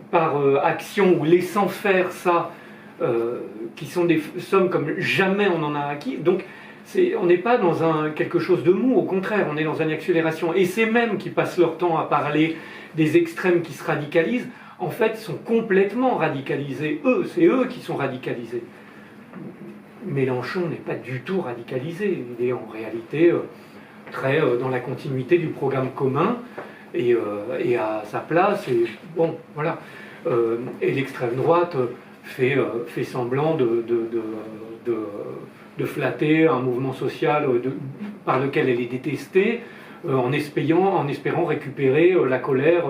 par action ou laissant faire ça, qui sont des sommes comme jamais on en a acquis. Donc, on n'est pas dans quelque chose de mou, au contraire, on est dans une accélération. Et ces mêmes qui passent leur temps à parler des extrêmes qui se radicalisent, en fait, sont complètement radicalisés. C'est eux qui sont radicalisés. Mélenchon n'est pas du tout radicalisé. Il est en réalité très dans la continuité du programme commun et à sa place. Et bon, voilà. Et l'extrême droite fait semblant de flatter un mouvement social par lequel elle est détestée, en espérant récupérer la colère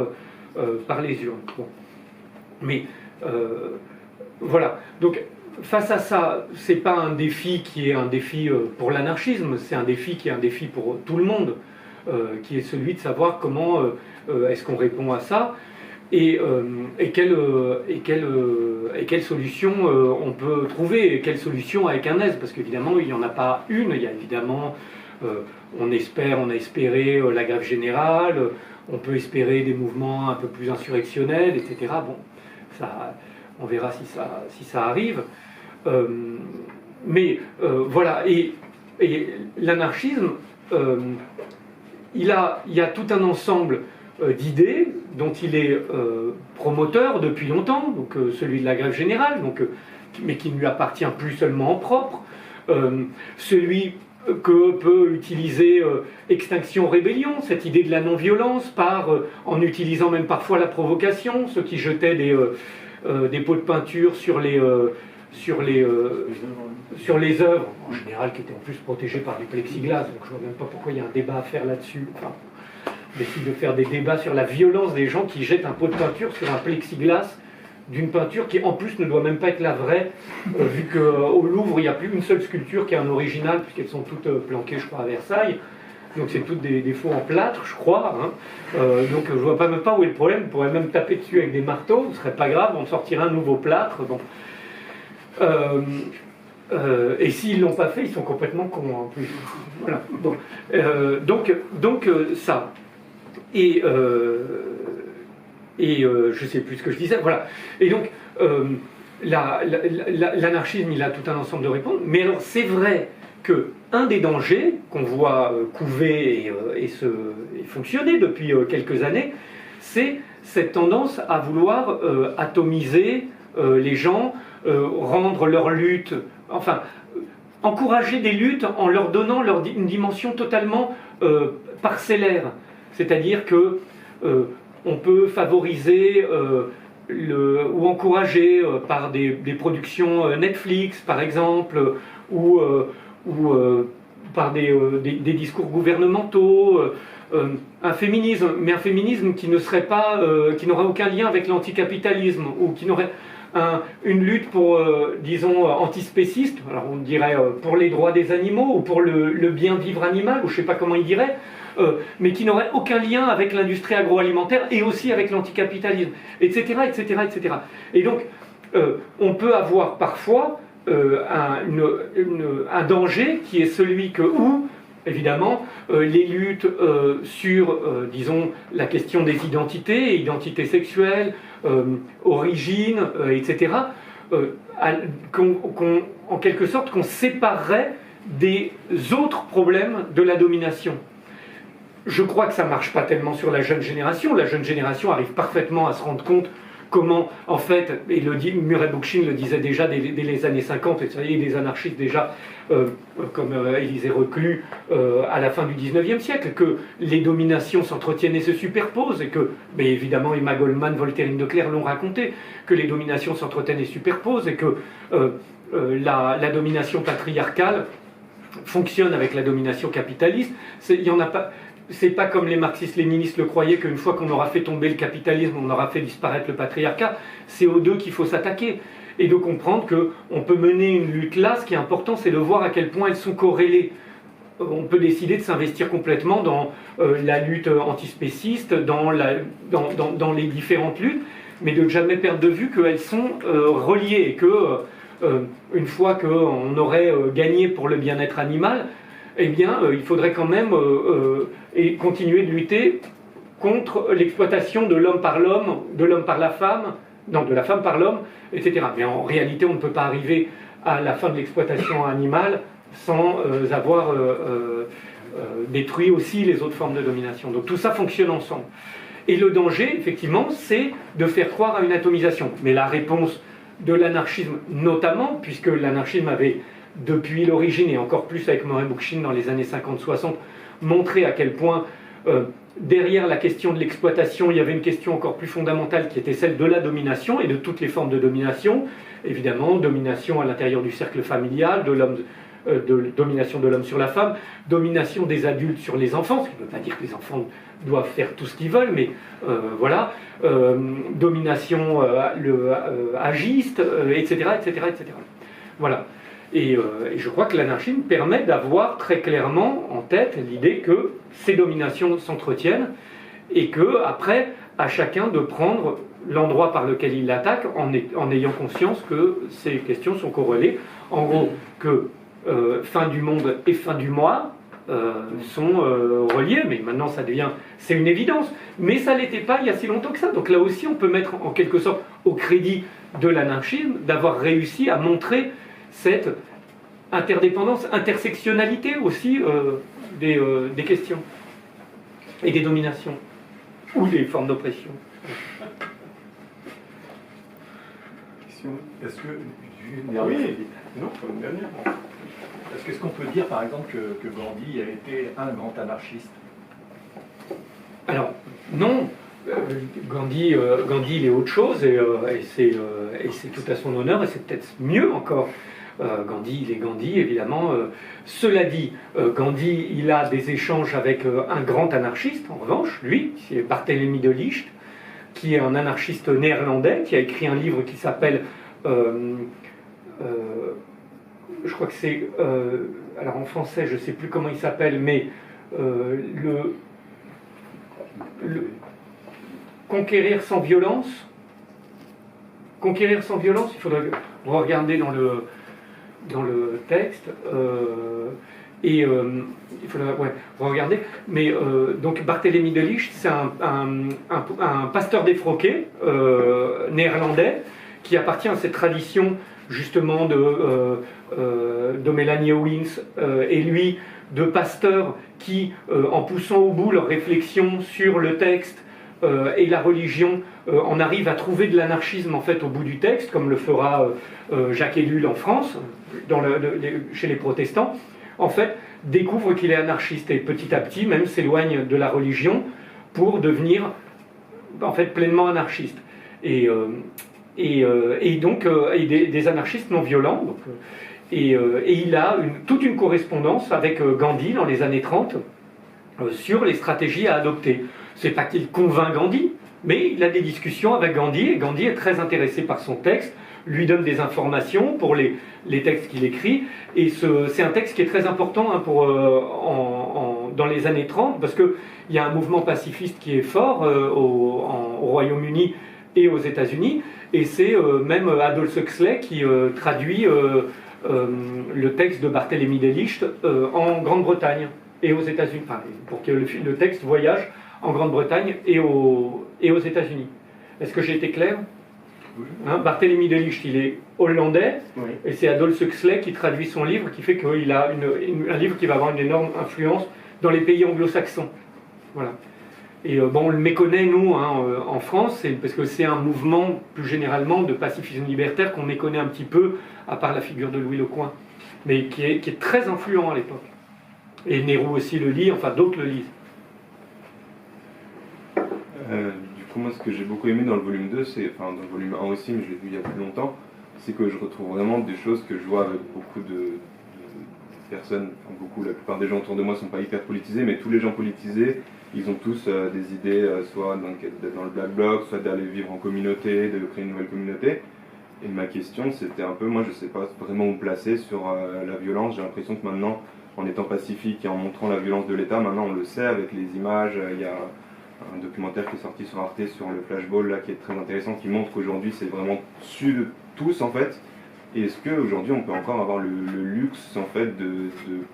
par les urnes. Bon. Mais voilà. Donc face à ça, c'est pas un défi qui est un défi pour l'anarchisme, c'est un défi qui est un défi pour tout le monde, qui est celui de savoir comment est-ce qu'on répond à ça et quelle solution on peut trouver, et quelle solution avec un S, parce qu'évidemment il n'y en a pas une, il y a évidemment, on a espéré la grève générale, on peut espérer des mouvements un peu plus insurrectionnels, etc. Bon, ça, on verra si ça arrive. Mais voilà, et l'anarchisme, il y a tout un ensemble d'idées dont il est promoteur depuis longtemps, donc celui de la grève générale, mais qui ne lui appartient plus seulement en propre, celui que peut utiliser Extinction Rébellion, cette idée de la non-violence, en utilisant même parfois la provocation, ceux qui jetaient des pots de peinture sur les œuvres, en général qui étaient en plus protégées par du plexiglas, donc je ne vois même pas pourquoi il y a un débat à faire là-dessus. Enfin, on décide de faire des débats sur la violence des gens qui jettent un pot de peinture sur un plexiglas d'une peinture qui en plus ne doit même pas être la vraie, vu qu'au Louvre il n'y a plus une seule sculpture qui est un original, puisqu'elles sont toutes planquées je crois à Versailles, donc c'est toutes des faux en plâtre je crois, hein. Donc je vois même pas où est le problème, on pourrait même taper dessus avec des marteaux, ce serait pas grave, on sortirait un nouveau plâtre, bon. Et s'ils l'ont pas fait, ils sont complètement cons en plus. Voilà. Bon. Donc ça. Et je sais plus ce que je disais. Voilà. Et donc l'anarchisme, il a tout un ensemble de réponses. Mais alors c'est vrai que un des dangers qu'on voit couver et fonctionner depuis quelques années, c'est cette tendance à vouloir atomiser les gens, rendre leur lutte, enfin, encourager des luttes en leur donnant une dimension totalement parcellaire. C'est-à-dire que on peut favoriser ou encourager par des productions Netflix, par exemple, ou par des discours gouvernementaux, un féminisme, mais un féminisme qui n'aurait aucun lien avec l'anticapitalisme, ou qui n'aurait une lutte pour, disons, antispéciste, alors on dirait pour les droits des animaux, ou pour le bien vivre animal, ou je ne sais pas comment il dirait, mais qui n'aurait aucun lien avec l'industrie agroalimentaire et aussi avec l'anticapitalisme, etc., etc., etc. Et donc, on peut avoir parfois un danger qui est celui où, évidemment, les luttes sur, disons, la question des identités sexuelles, origines, etc., en quelque sorte, qu'on séparerait des autres problèmes de la domination. Je crois que ça ne marche pas tellement sur la jeune génération. La jeune génération arrive parfaitement à se rendre compte comment, en fait, et Murray Bookchin le disait déjà dès les années 50, et ça y est, des anarchistes déjà, comme Élisée Reclus, à la fin du 19e siècle, que les dominations s'entretiennent et se superposent, et que, mais évidemment, Emma Goldman, Voltairine de Cleyre l'ont raconté, que les dominations s'entretiennent et superposent, et que la domination patriarcale fonctionne avec la domination capitaliste. Il y en a pas... C'est pas comme les marxistes-léninistes le croyaient, qu'une fois qu'on aura fait tomber le capitalisme, on aura fait disparaître le patriarcat. C'est aux deux qu'il faut s'attaquer. Et de comprendre qu'on peut mener une lutte là. Ce qui est important, c'est de voir à quel point elles sont corrélées. On peut décider de s'investir complètement dans la lutte antispéciste, dans les différentes luttes, mais de ne jamais perdre de vue qu'elles sont reliées et que, une fois qu'on aurait gagné pour le bien-être animal, eh bien, il faudrait quand même continuer de lutter contre l'exploitation de l'homme par l'homme, de l'homme par la femme, non, de la femme par l'homme, etc. Mais en réalité, on ne peut pas arriver à la fin de l'exploitation animale sans avoir détruit aussi les autres formes de domination. Donc tout ça fonctionne ensemble. Et le danger, effectivement, c'est de faire croire à une atomisation. Mais la réponse de l'anarchisme, notamment, puisque l'anarchisme avait, depuis l'origine, et encore plus avec Murray Bookchin dans les années 50-60, montré à quel point, derrière la question de l'exploitation, il y avait une question encore plus fondamentale qui était celle de la domination et de toutes les formes de domination. Évidemment, domination à l'intérieur du cercle familial, domination de l'homme sur la femme, domination des adultes sur les enfants, ce qui ne veut pas dire que les enfants doivent faire tout ce qu'ils veulent, mais voilà, domination agiste, etc., etc., etc. Voilà. Et je crois que l'anarchisme permet d'avoir très clairement en tête l'idée que ces dominations s'entretiennent et que, après, à chacun de prendre l'endroit par lequel il l'attaque en ayant conscience que ces questions sont corrélées. En gros, que fin du monde et fin du mois sont reliés, mais maintenant c'est une évidence. Mais ça ne l'était pas il y a si longtemps que ça. Donc là aussi, on peut mettre en quelque sorte au crédit de l'anarchisme d'avoir réussi à montrer cette interdépendance, intersectionnalité aussi des questions et des dominations ou des formes d'oppression. Question. Est-ce que Oui, non, une dernière. Est-ce qu'on peut dire par exemple que Gandhi a été un grand anarchiste? Alors, non. Gandhi, il est autre chose et c'est tout à son honneur et c'est peut-être mieux encore. Gandhi, il est Gandhi, évidemment. Cela dit, Gandhi, il a des échanges avec un grand anarchiste, en revanche, lui, c'est Barthélemy de Licht, qui est un anarchiste néerlandais, qui a écrit un livre qui s'appelle... je crois que c'est... alors en français, je ne sais plus comment il s'appelle, mais Conquérir sans violence. Conquérir sans violence, il faudrait regarder dans le texte. Il faudrait regarder. Mais donc Barthélemy de Licht, c'est un pasteur défroqué néerlandais qui appartient à cette tradition justement de Melanie Owens et lui de pasteurs qui, en poussant au bout leurs réflexions sur le texte et la religion, en arrivent à trouver de l'anarchisme en fait au bout du texte, comme le fera Jacques Ellul en France, chez les protestants, en fait, découvre qu'il est anarchiste et petit à petit même s'éloigne de la religion pour devenir en fait pleinement anarchiste. Et donc des anarchistes non violents. Donc, et il a toute une correspondance avec Gandhi dans les années 30 sur les stratégies à adopter. C'est pas qu'il convainc Gandhi, mais il a des discussions avec Gandhi, et Gandhi est très intéressé par son texte, lui donne des informations pour les textes qu'il écrit, et c'est un texte qui est très important hein, dans les années 30, parce qu'il y a un mouvement pacifiste qui est fort au Royaume-Uni et aux États-Unis, et c'est même Aldous Huxley qui traduit le texte de Barthélemy de Licht en Grande-Bretagne et aux États-Unis, enfin, pour que le texte voyage en Grande-Bretagne et aux États-Unis. Est-ce que j'ai été clair? Barthélemy de Ligt, il est hollandais, Oui. et c'est Aldous Huxley qui traduit son livre, qui fait qu'il a un livre qui va avoir une énorme influence dans les pays anglo-saxons. Voilà. Et on le méconnaît, nous, en France, parce que c'est un mouvement, plus généralement, de pacifisme libertaire qu'on méconnaît un petit peu, à part la figure de Louis Lecoing, mais qui est très influent à l'époque. Et Nehru aussi le lit, enfin d'autres le lisent. Du coup, moi, ce que j'ai beaucoup aimé dans le volume 2, enfin dans le volume 1 aussi, mais je l'ai vu il y a plus longtemps, c'est que je retrouve vraiment des choses que je vois avec beaucoup de personnes, enfin beaucoup, la plupart des gens autour de moi ne sont pas hyper politisés, mais tous les gens politisés, ils ont tous des idées, soit d'être dans le Black Bloc, soit d'aller vivre en communauté, de créer une nouvelle communauté. Et ma question, c'était un peu, moi je ne sais pas vraiment où me placer sur la violence. J'ai l'impression que maintenant, en étant pacifique et en montrant la violence de l'État, maintenant on le sait avec les images. Il y a un documentaire qui est sorti sur Arte sur le flashball là, qui est très intéressant, qui montre qu'aujourd'hui c'est vraiment su de tous en fait. Et est-ce qu'aujourd'hui on peut encore avoir le luxe en fait de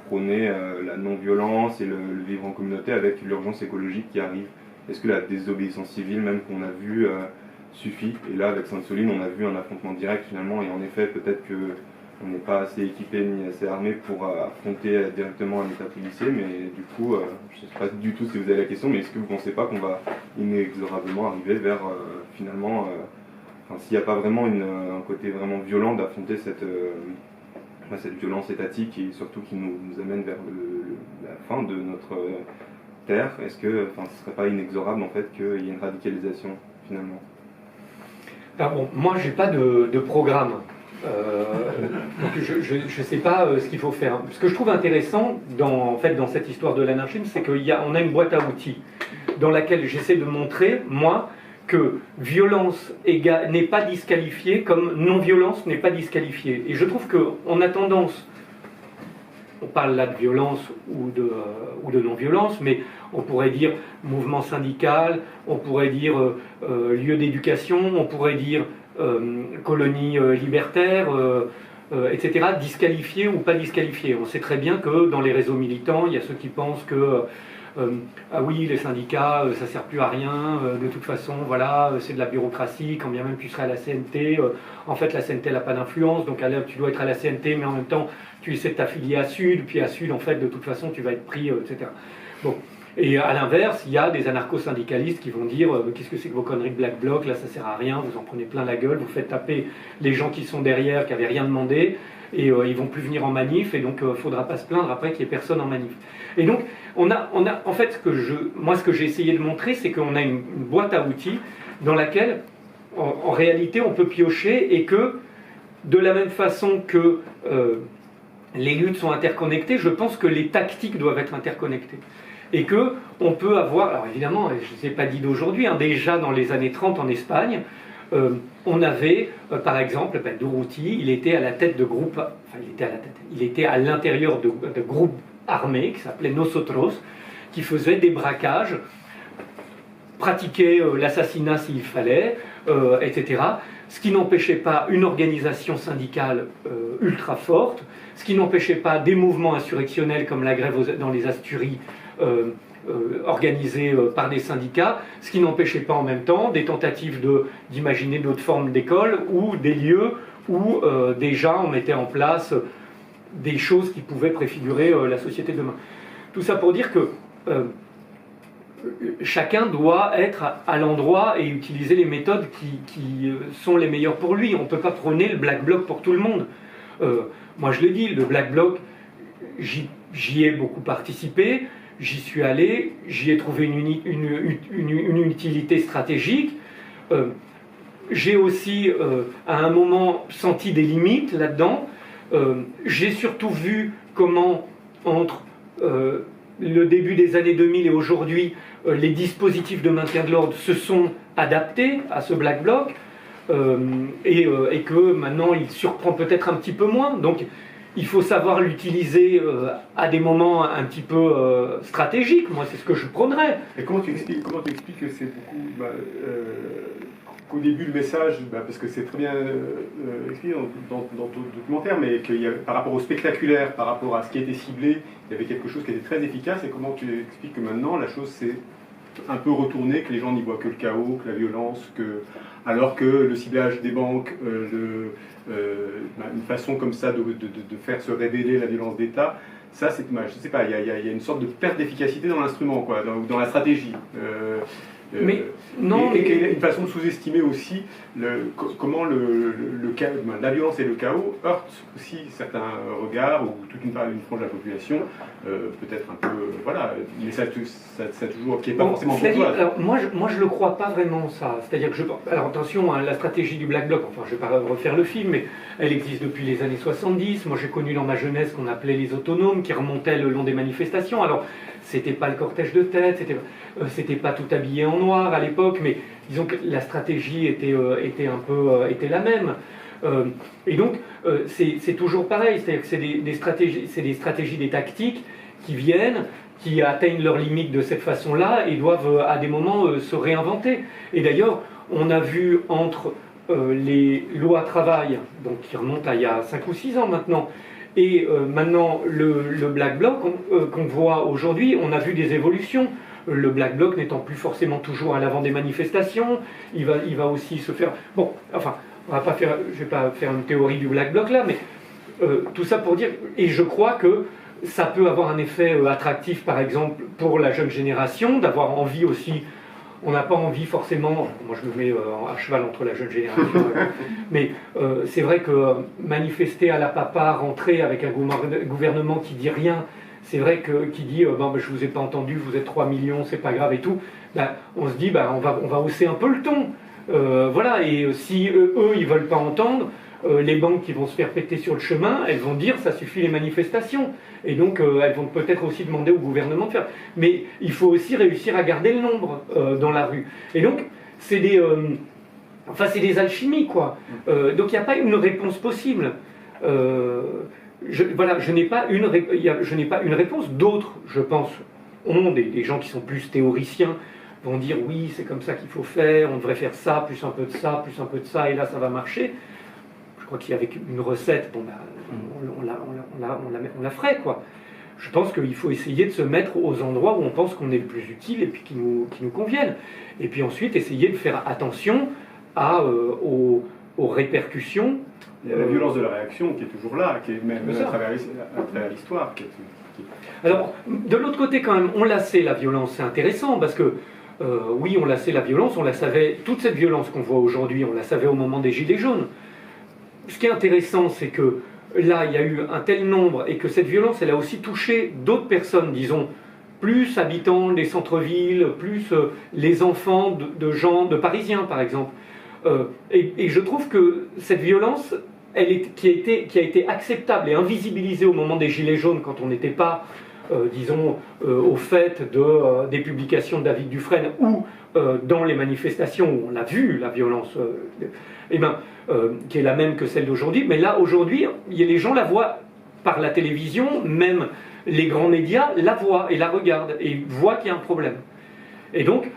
prôner la non-violence et le vivre en communauté avec l'urgence écologique qui arrive? Est-ce que la désobéissance civile même qu'on a vue suffit? Et là avec Sainte-Soline on a vu un affrontement direct finalement, et en effet peut-être que on n'est pas assez équipé ni assez armé pour affronter directement un état policier, mais du coup, je ne sais pas du tout si vous avez la question, mais est-ce que vous ne pensez pas qu'on va inexorablement arriver vers finalement, s'il n'y a pas vraiment un côté vraiment violent d'affronter cette violence étatique et surtout qui nous amène vers la fin de notre terre, est-ce que ce ne serait pas inexorable en fait qu'il y ait une radicalisation finalement? Alors bon, moi j'ai pas de programme. Donc je ne sais pas ce qu'il faut faire. Ce que je trouve intéressant dans cette histoire de l'anarchisme, c'est qu'on a une boîte à outils dans laquelle j'essaie de montrer, moi, que violence n'est pas disqualifiée comme non-violence n'est pas disqualifiée. Et je trouve qu'on a tendance, on parle là de violence ou de non-violence, mais on pourrait dire mouvement syndical, on pourrait dire lieu d'éducation, on pourrait dire colonie libertaire, etc., disqualifiés ou pas disqualifiés. On sait très bien que dans les réseaux militants, il y a ceux qui pensent que ah oui, les syndicats, ça ne sert plus à rien, de toute façon, voilà, c'est de la bureaucratie, quand bien même tu serais à la CNT, en fait la CNT n'a pas d'influence, donc tu dois être à la CNT, mais en même temps tu essaies de t'affilier à Sud, puis à Sud, en fait, de toute façon, tu vas être pris, etc. Bon. Et à l'inverse, il y a des anarcho-syndicalistes qui vont dire qu'est-ce que c'est que vos conneries de Black Bloc, là ça sert à rien, vous en prenez plein la gueule, vous faites taper les gens qui sont derrière, qui n'avaient rien demandé, et ils vont plus venir en manif, et donc il ne faudra pas se plaindre après qu'il n'y ait personne en manif. Et donc, on a en fait, ce que j'ai essayé de montrer, c'est qu'on a une boîte à outils dans laquelle, en réalité, on peut piocher, et que, de la même façon que les luttes sont interconnectées, je pense que les tactiques doivent être interconnectées. Et qu'on peut avoir, alors évidemment, je ne sais pas dit d'aujourd'hui, déjà dans les années 30 en Espagne, on avait, par exemple, Durruti, il était à la tête de groupes, enfin il était à l'intérieur de groupes armés qui s'appelaient Nosotros, qui faisaient des braquages, pratiquaient l'assassinat s'il fallait, etc. Ce qui n'empêchait pas une organisation syndicale ultra forte, ce qui n'empêchait pas des mouvements insurrectionnels comme la grève dans les Asturies, organisées par des syndicats, ce qui n'empêchait pas en même temps des tentatives d'imaginer d'autres formes d'écoles ou des lieux où déjà on mettait en place des choses qui pouvaient préfigurer la société de demain. Tout ça pour dire que chacun doit être à l'endroit et utiliser les méthodes qui sont les meilleures pour lui. On ne peut pas prôner le Black Bloc pour tout le monde. Moi je l'ai dit, le Black Bloc, j'y ai beaucoup participé. J'y suis allé, j'y ai trouvé une utilité stratégique. J'ai aussi, à un moment, senti des limites là-dedans. J'ai surtout vu comment, entre le début des années 2000 et aujourd'hui, les dispositifs de maintien de l'ordre se sont adaptés à ce Black Bloc, et que maintenant, il surprend peut-être un petit peu moins. Donc, il faut savoir l'utiliser à des moments un petit peu stratégiques. Moi, c'est ce que je prônerais. Et comment tu expliques que c'est beaucoup... qu'au début, le message, parce que c'est très bien expliqué dans ton documentaire, mais qu'il y a, par rapport au spectaculaire, par rapport à ce qui était ciblé, il y avait quelque chose qui était très efficace. Et comment tu expliques que maintenant, la chose s'est un peu retourné, que les gens n'y voient que le chaos, que la violence, alors que le ciblage des banques, une façon comme ça de faire se révéler la violence d'État, ça, je sais pas, il y a une sorte de perte d'efficacité dans l'instrument, quoi, dans la stratégie. Mais non, et une façon de sous-estimer aussi comment la violence et le chaos heurtent aussi certains regards ou toute une frange de la population, peut-être un peu, voilà, mais ça toujours, qui n'est pas forcément bourgeois. Alors moi je le crois pas vraiment ça. C'est-à-dire que alors attention, hein, la stratégie du Black Bloc, enfin je vais pas refaire le film, mais elle existe depuis les années 70. Moi j'ai connu dans ma jeunesse ce qu'on appelait les autonomes, qui remontaient le long des manifestations. Alors c'était pas le cortège de tête, c'était pas tout habillé en noir à l'époque, mais disons que la stratégie était la même. Et donc c'est toujours pareil, c'est-à-dire que c'est des stratégies, des tactiques qui viennent, qui atteignent leurs limites de cette façon-là et doivent à des moments se réinventer. Et d'ailleurs, on a vu entre les lois travail, donc qui remontent à il y a 5 ou 6 ans maintenant, et maintenant le Black Bloc qu'on voit aujourd'hui, on a vu des évolutions. Le Black Bloc n'étant plus forcément toujours à l'avant des manifestations, il va aussi se faire... Bon, enfin, je ne vais pas faire une théorie du Black Bloc là, mais tout ça pour dire... Et je crois que ça peut avoir un effet attractif, par exemple, pour la jeune génération, d'avoir envie aussi... On n'a pas envie forcément... Moi, je me mets à cheval entre la jeune génération, mais c'est vrai que manifester à la papa, rentrer avec un gouvernement qui dit rien... C'est vrai qui dit je vous ai pas entendu, vous êtes 3 millions, c'est pas grave et tout. On se dit on va hausser un peu le ton. Voilà, et si eux ils veulent pas entendre, les banques qui vont se faire péter sur le chemin, elles vont dire ça suffit les manifestations. Et donc elles vont peut-être aussi demander au gouvernement de faire. Mais il faut aussi réussir à garder le nombre dans la rue. Et donc c'est c'est des alchimies quoi. Donc il n'y a pas une réponse possible. Je n'ai pas une réponse. D'autres, je pense, ont des gens qui sont plus théoriciens, vont dire oui, c'est comme ça qu'il faut faire, on devrait faire ça, plus un peu de ça, plus un peu de ça, et là ça va marcher. Je crois qu'avec une recette, on la ferait, quoi. Je pense qu'il faut essayer de se mettre aux endroits où on pense qu'on est le plus utile et puis qui nous conviennent. Et puis ensuite, essayer de faire attention aux répercussions. La violence de la réaction qui est toujours là, qui est même à travers l'histoire. Alors, de l'autre côté, quand même, on la sait, la violence, c'est intéressant, parce que, oui, on la sait, la violence, on la savait, toute cette violence qu'on voit aujourd'hui, on la savait au moment des Gilets jaunes. Ce qui est intéressant, c'est que là, il y a eu un tel nombre, et que cette violence, elle a aussi touché d'autres personnes, disons, plus habitants des centres-villes, plus les enfants de gens, de Parisiens, par exemple. Et je trouve que cette violence, qui a été acceptable et invisibilisée au moment des Gilets jaunes, quand on n'était pas, au fait des publications de David Dufresne ou dans les manifestations où on a vu la violence, qui est la même que celle d'aujourd'hui. Mais là, aujourd'hui, les gens la voient par la télévision, même les grands médias la voient et la regardent et voient qu'il y a un problème. Et donc,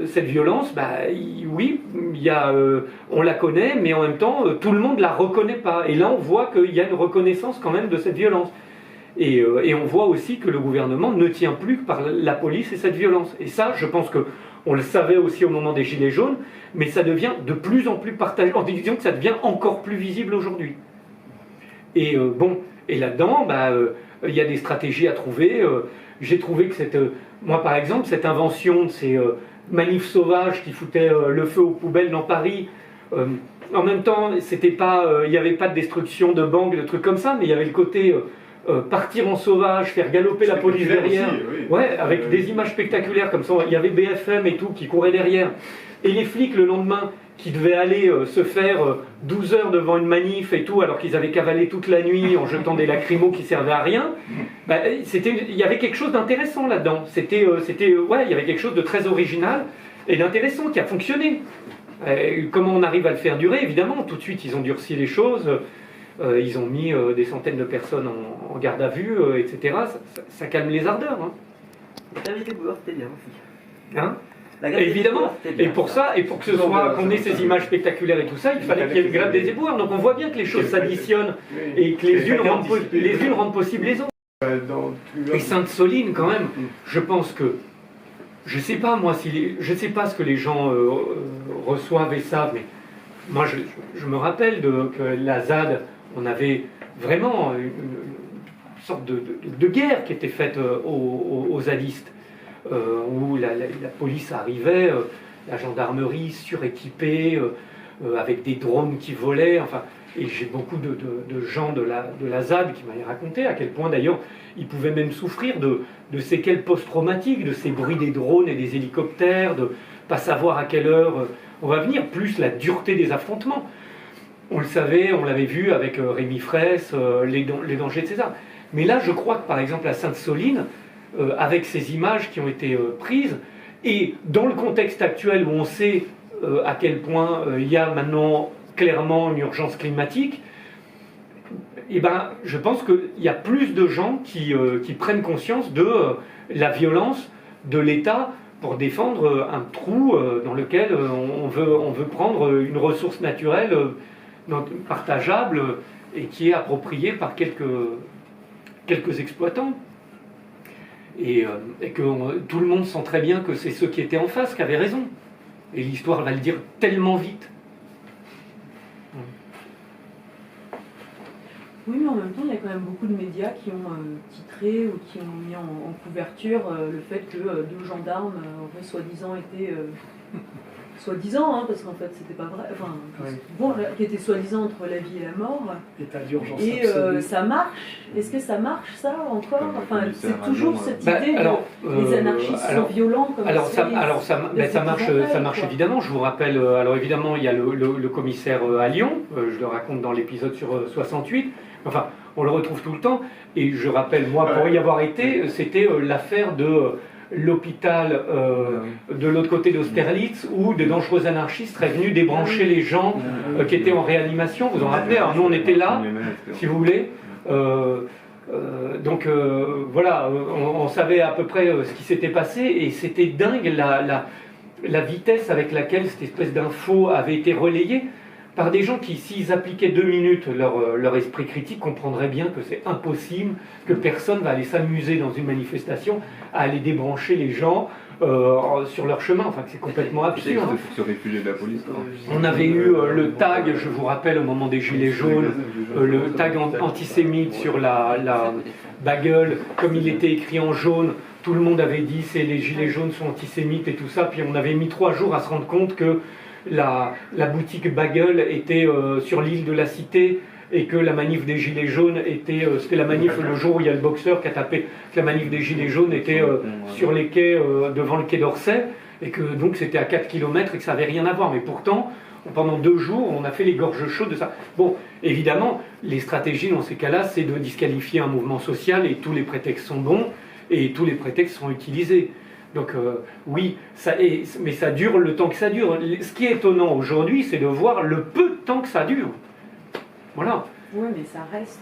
cette violence, oui, on la connaît, mais en même temps, tout le monde ne la reconnaît pas. Et là, on voit qu'il y a une reconnaissance quand même de cette violence. Et on voit aussi que le gouvernement ne tient plus que par la police et cette violence. Et ça, je pense qu'on le savait aussi au moment des Gilets jaunes, mais ça devient de plus en plus partagé, en disant que ça devient encore plus visible aujourd'hui. Et et là-dedans, il y a des stratégies à trouver. J'ai trouvé que moi par exemple, cette invention de ces manifs sauvages qui foutaient le feu aux poubelles dans Paris, en même temps, il n'y avait pas de destruction de banques, de trucs comme ça, mais il y avait le côté partir en sauvage, faire galoper la police derrière, aussi, oui. Ouais, avec des images spectaculaires comme ça. Il y avait BFM et tout qui courait derrière. Et les flics le lendemain qui devaient aller se faire 12 heures devant une manif et tout, alors qu'ils avaient cavalé toute la nuit en jetant des lacrymos qui servaient à rien, il y avait quelque chose d'intéressant là-dedans. Il y avait quelque chose de très original et d'intéressant qui a fonctionné. Comment on arrive à le faire durer? Évidemment, tout de suite, ils ont durci les choses. Ils ont mis des centaines de personnes en garde à vue, etc. Ça calme les ardeurs. Hein. La grève des éboueurs, c'était bien aussi. Hein? Évidemment, et pour ça, et pour que ce soit, qu'on ait ces images spectaculaires et tout ça, il fallait qu'il y ait une grève des éboueurs. Donc on voit bien que les choses s'additionnent et que les unes rendent possible les autres. Et Sainte-Soline, quand même, je pense que je sais pas moi, je sais pas ce que les gens reçoivent et savent, mais moi je me rappelle que la ZAD, on avait vraiment une sorte de guerre qui était faite aux zadistes, où la police arrivait, la gendarmerie suréquipée, avec des drones qui volaient, enfin, et j'ai beaucoup de gens de la ZAD qui m'avaient raconté à quel point d'ailleurs ils pouvaient même souffrir de séquelles post-traumatiques, de ces bruits des drones et des hélicoptères, de pas savoir à quelle heure on va venir, plus la dureté des affrontements. On le savait, on l'avait vu avec Rémi Fraisse, les dangers de César. Mais là, je crois que par exemple à Sainte-Soline, avec ces images qui ont été prises, et dans le contexte actuel où on sait à quel point il y a maintenant clairement une urgence climatique, eh ben, je pense qu'il y a plus de gens qui prennent conscience de la violence de l'État pour défendre un trou dans lequel on veut prendre une ressource naturelle partageable et qui est appropriée par quelques exploitants. Et que tout le monde sent très bien que c'est ceux qui étaient en face qui avaient raison. Et l'histoire va le dire tellement vite. Oui, mais en même temps, il y a quand même beaucoup de médias qui ont titré ou qui ont mis en couverture le fait que deux gendarmes auraient soi-disant été... soi-disant, hein, parce qu'en fait, c'était pas vrai. Enfin, Oui. bon, qui était soi-disant entre la vie et la mort. État d'urgence Et absolue. ça marche. Est-ce que ça marche, ça, encore? Comme Enfin, le c'est commissaire toujours Allemand, cette Bah, idée alors, que les anarchistes sont violents comme Alors ça. ça marche quoi. évidemment. Je vous rappelle, alors évidemment, il y a le commissaire à Lyon, je le raconte dans l'épisode sur 68, enfin, on le retrouve tout le temps, et je rappelle, moi, pour y avoir été, c'était l'affaire de l'hôpital de l'autre côté d'Austerlitz, où de dangereux anarchistes seraient venus débrancher les gens qui étaient en réanimation, vous en rappelez, alors nous on était là, si vous voulez. Donc voilà, on savait à peu près ce qui s'était passé, et c'était dingue la vitesse avec laquelle cette espèce d'info avait été relayée par des gens qui, s'ils appliquaient 2 minutes leur esprit critique, comprendraient bien que c'est impossible, que personne va aller s'amuser dans une manifestation à aller débrancher les gens sur leur chemin, enfin que c'est complètement absurde. Se réfugier de la police. On avait eu le tag, je vous rappelle, au moment des Gilets jaunes, le tag antisémite sur la bagueule, comme il était écrit en jaune, tout le monde avait dit c'est les Gilets jaunes sont antisémites et tout ça, puis on avait mis 3 jours à se rendre compte que la boutique bagueule était sur l'île de la Cité, et que la manif des Gilets jaunes c'était la manif le jour où il y a le boxeur qui a tapé, que la manif des Gilets jaunes était sur les quais devant le quai d'Orsay, et que donc c'était à 4 km et que ça n'avait rien à voir. Mais pourtant, pendant 2 jours, on a fait les gorges chaudes de ça. Bon, évidemment, les stratégies dans ces cas-là, c'est de disqualifier un mouvement social, et tous les prétextes sont bons, et tous les prétextes sont utilisés. Donc oui, mais ça dure le temps que ça dure. Ce qui est étonnant aujourd'hui, c'est de voir le peu de temps que ça dure. Voilà. Oui, mais ça reste.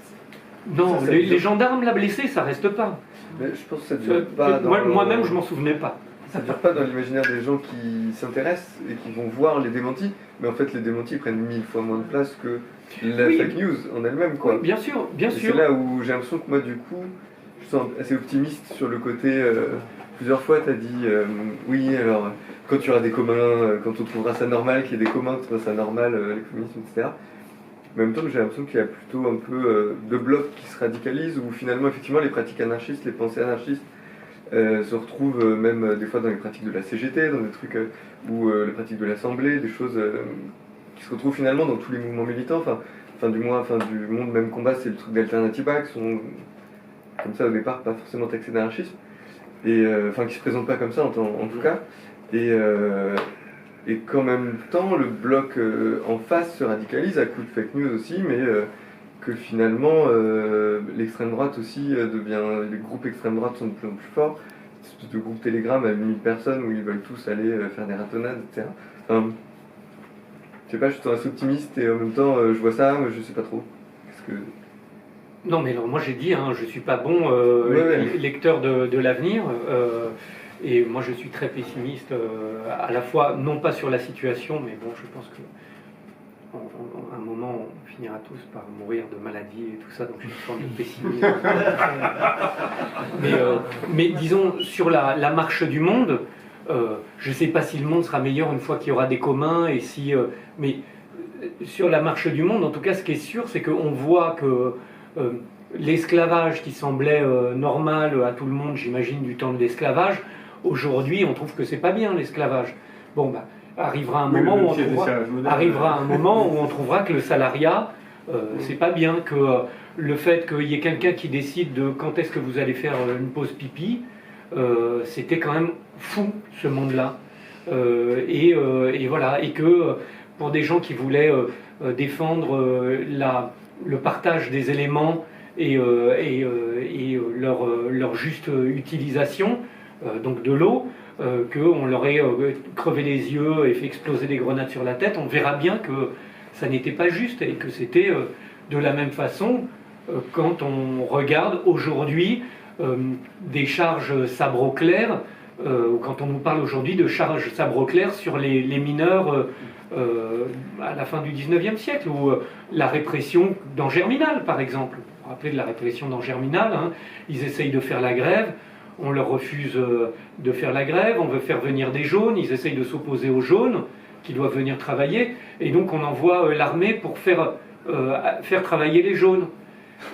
Non, Ça les dure. gendarmes, là, blessés, ça reste pas. Mais je pense que ça ne dure pas dans... Moi-même, je m'en souvenais pas. Ça ne dure pas dans l'imaginaire des gens qui s'intéressent et qui vont voir les démentis. Mais en fait, les démentis prennent 1000 fois moins de place que la Oui. fake news en elle-même, quoi. Oui, bien sûr, bien Et sûr. c'est là où j'ai l'impression que moi, du coup, je suis assez optimiste sur le côté... plusieurs fois, tu as dit, oui, alors, quand tu auras des communs, quand on trouvera ça normal, qu'il y ait des communs, que tu trouveras ça normal, l'économisme, etc. En même temps, j'ai l'impression qu'il y a plutôt un peu de blocs qui se radicalisent, où finalement, effectivement, les pratiques anarchistes, les pensées anarchistes se retrouvent même des fois dans les pratiques de la CGT, dans des trucs ou les pratiques de l'Assemblée, des choses qui se retrouvent finalement dans tous les mouvements militants, du monde même combat, c'est le truc d'Alternativa, qui sont comme ça au départ pas forcément taxés d'anarchisme, et qui se présentent pas comme ça en tout cas, et qu'en même temps le bloc en face se radicalise à coup de fake news aussi, mais que finalement l'extrême droite aussi devient, les groupes extrême droite sont de plus en plus forts, une espèce de groupe Telegram à 1000 personnes où ils veulent tous aller faire des ratonnades, etc. Enfin, je sais pas, je suis assez optimiste et en même temps je vois ça, mais je sais pas trop. Qu'est-ce que... Non, mais non, moi j'ai dit, hein, je suis pas bon Ouais. lecteur de l'avenir, et moi je suis très pessimiste, à la fois, non pas sur la situation, mais bon, je pense que à un moment, on finira tous par mourir de maladie et tout ça, donc j'ai une forme de pessimisme. mais disons, sur la marche du monde, Je ne sais pas si le monde sera meilleur une fois qu'il y aura des communs, et si, mais sur la marche du monde, en tout cas, ce qui est sûr, c'est qu'on voit que l'esclavage qui semblait normal à tout le monde, j'imagine, du temps de l'esclavage, aujourd'hui, on trouve que c'est pas bien l'esclavage. Bon, bah, arrivera un moment où on trouvera que le salariat, c'est pas bien, que le fait qu'il y ait quelqu'un qui décide de quand est-ce que vous allez faire une pause pipi, c'était quand même fou, ce monde-là. Et voilà, et que pour des gens qui voulaient défendre le partage des éléments et leur juste utilisation, donc de l'eau, qu'on leur ait crevé les yeux et fait exploser des grenades sur la tête, on verra bien que ça n'était pas juste et que c'était de la même façon quand on regarde aujourd'hui des charges sabre au clair, ou quand on nous parle aujourd'hui de charges sabre au clair sur les mineurs à la fin du 19e siècle, ou la répression dans Germinal par exemple. Vous vous rappelez de la répression dans Germinal, hein, ils essayent de faire la grève, on leur refuse de faire la grève, on veut faire venir des jaunes, ils essayent de s'opposer aux jaunes qui doivent venir travailler, et donc on envoie l'armée pour faire travailler les jaunes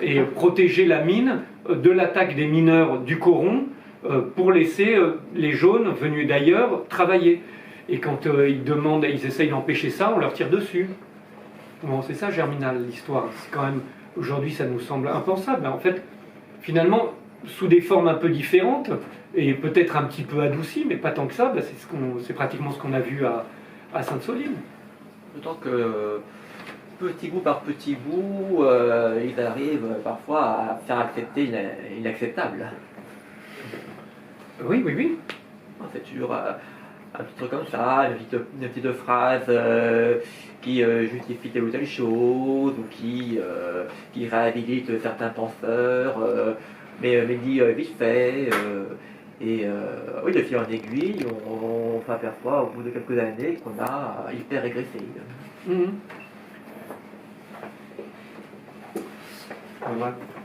et protéger la mine de l'attaque des mineurs du Coron pour laisser les jaunes venus d'ailleurs travailler. Et quand ils essayent d'empêcher ça, on leur tire dessus. Bon, c'est ça Germinal, l'histoire. C'est quand même, aujourd'hui ça nous semble impensable, mais en fait, finalement, sous des formes un peu différentes, et peut-être un petit peu adoucies, mais pas tant que ça, c'est pratiquement ce qu'on a vu à Sainte-Soline. D'autant que petit bout par petit bout, ils arrivent parfois à faire accepter l'inacceptable. Oui, oui, oui. C'est toujours un petit truc comme ça, une petite phrase qui justifie telle ou telle chose, ou qui réhabilite certains penseurs, mais dit vite fait. Oui, de fil en aiguille, on s'aperçoit au bout de quelques années qu'on a hyper régressé.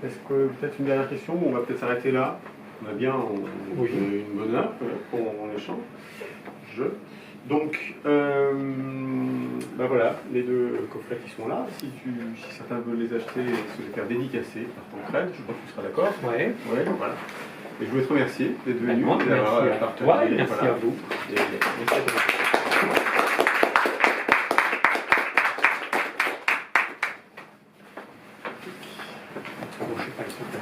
Est-ce que peut-être une dernière question? On va peut-être s'arrêter là. On a bien une bonne heure pour mon échange. Donc, ben voilà, les deux coffrets qui sont là. Si certains veulent les acheter et se les faire dédicacer par ton crème, je crois que tu seras d'accord. Ouais. Voilà. Et je voulais te remercier d'être venu, d'avoir partagé. Merci à vous. Et merci à toi. Bon, je sais pas le super.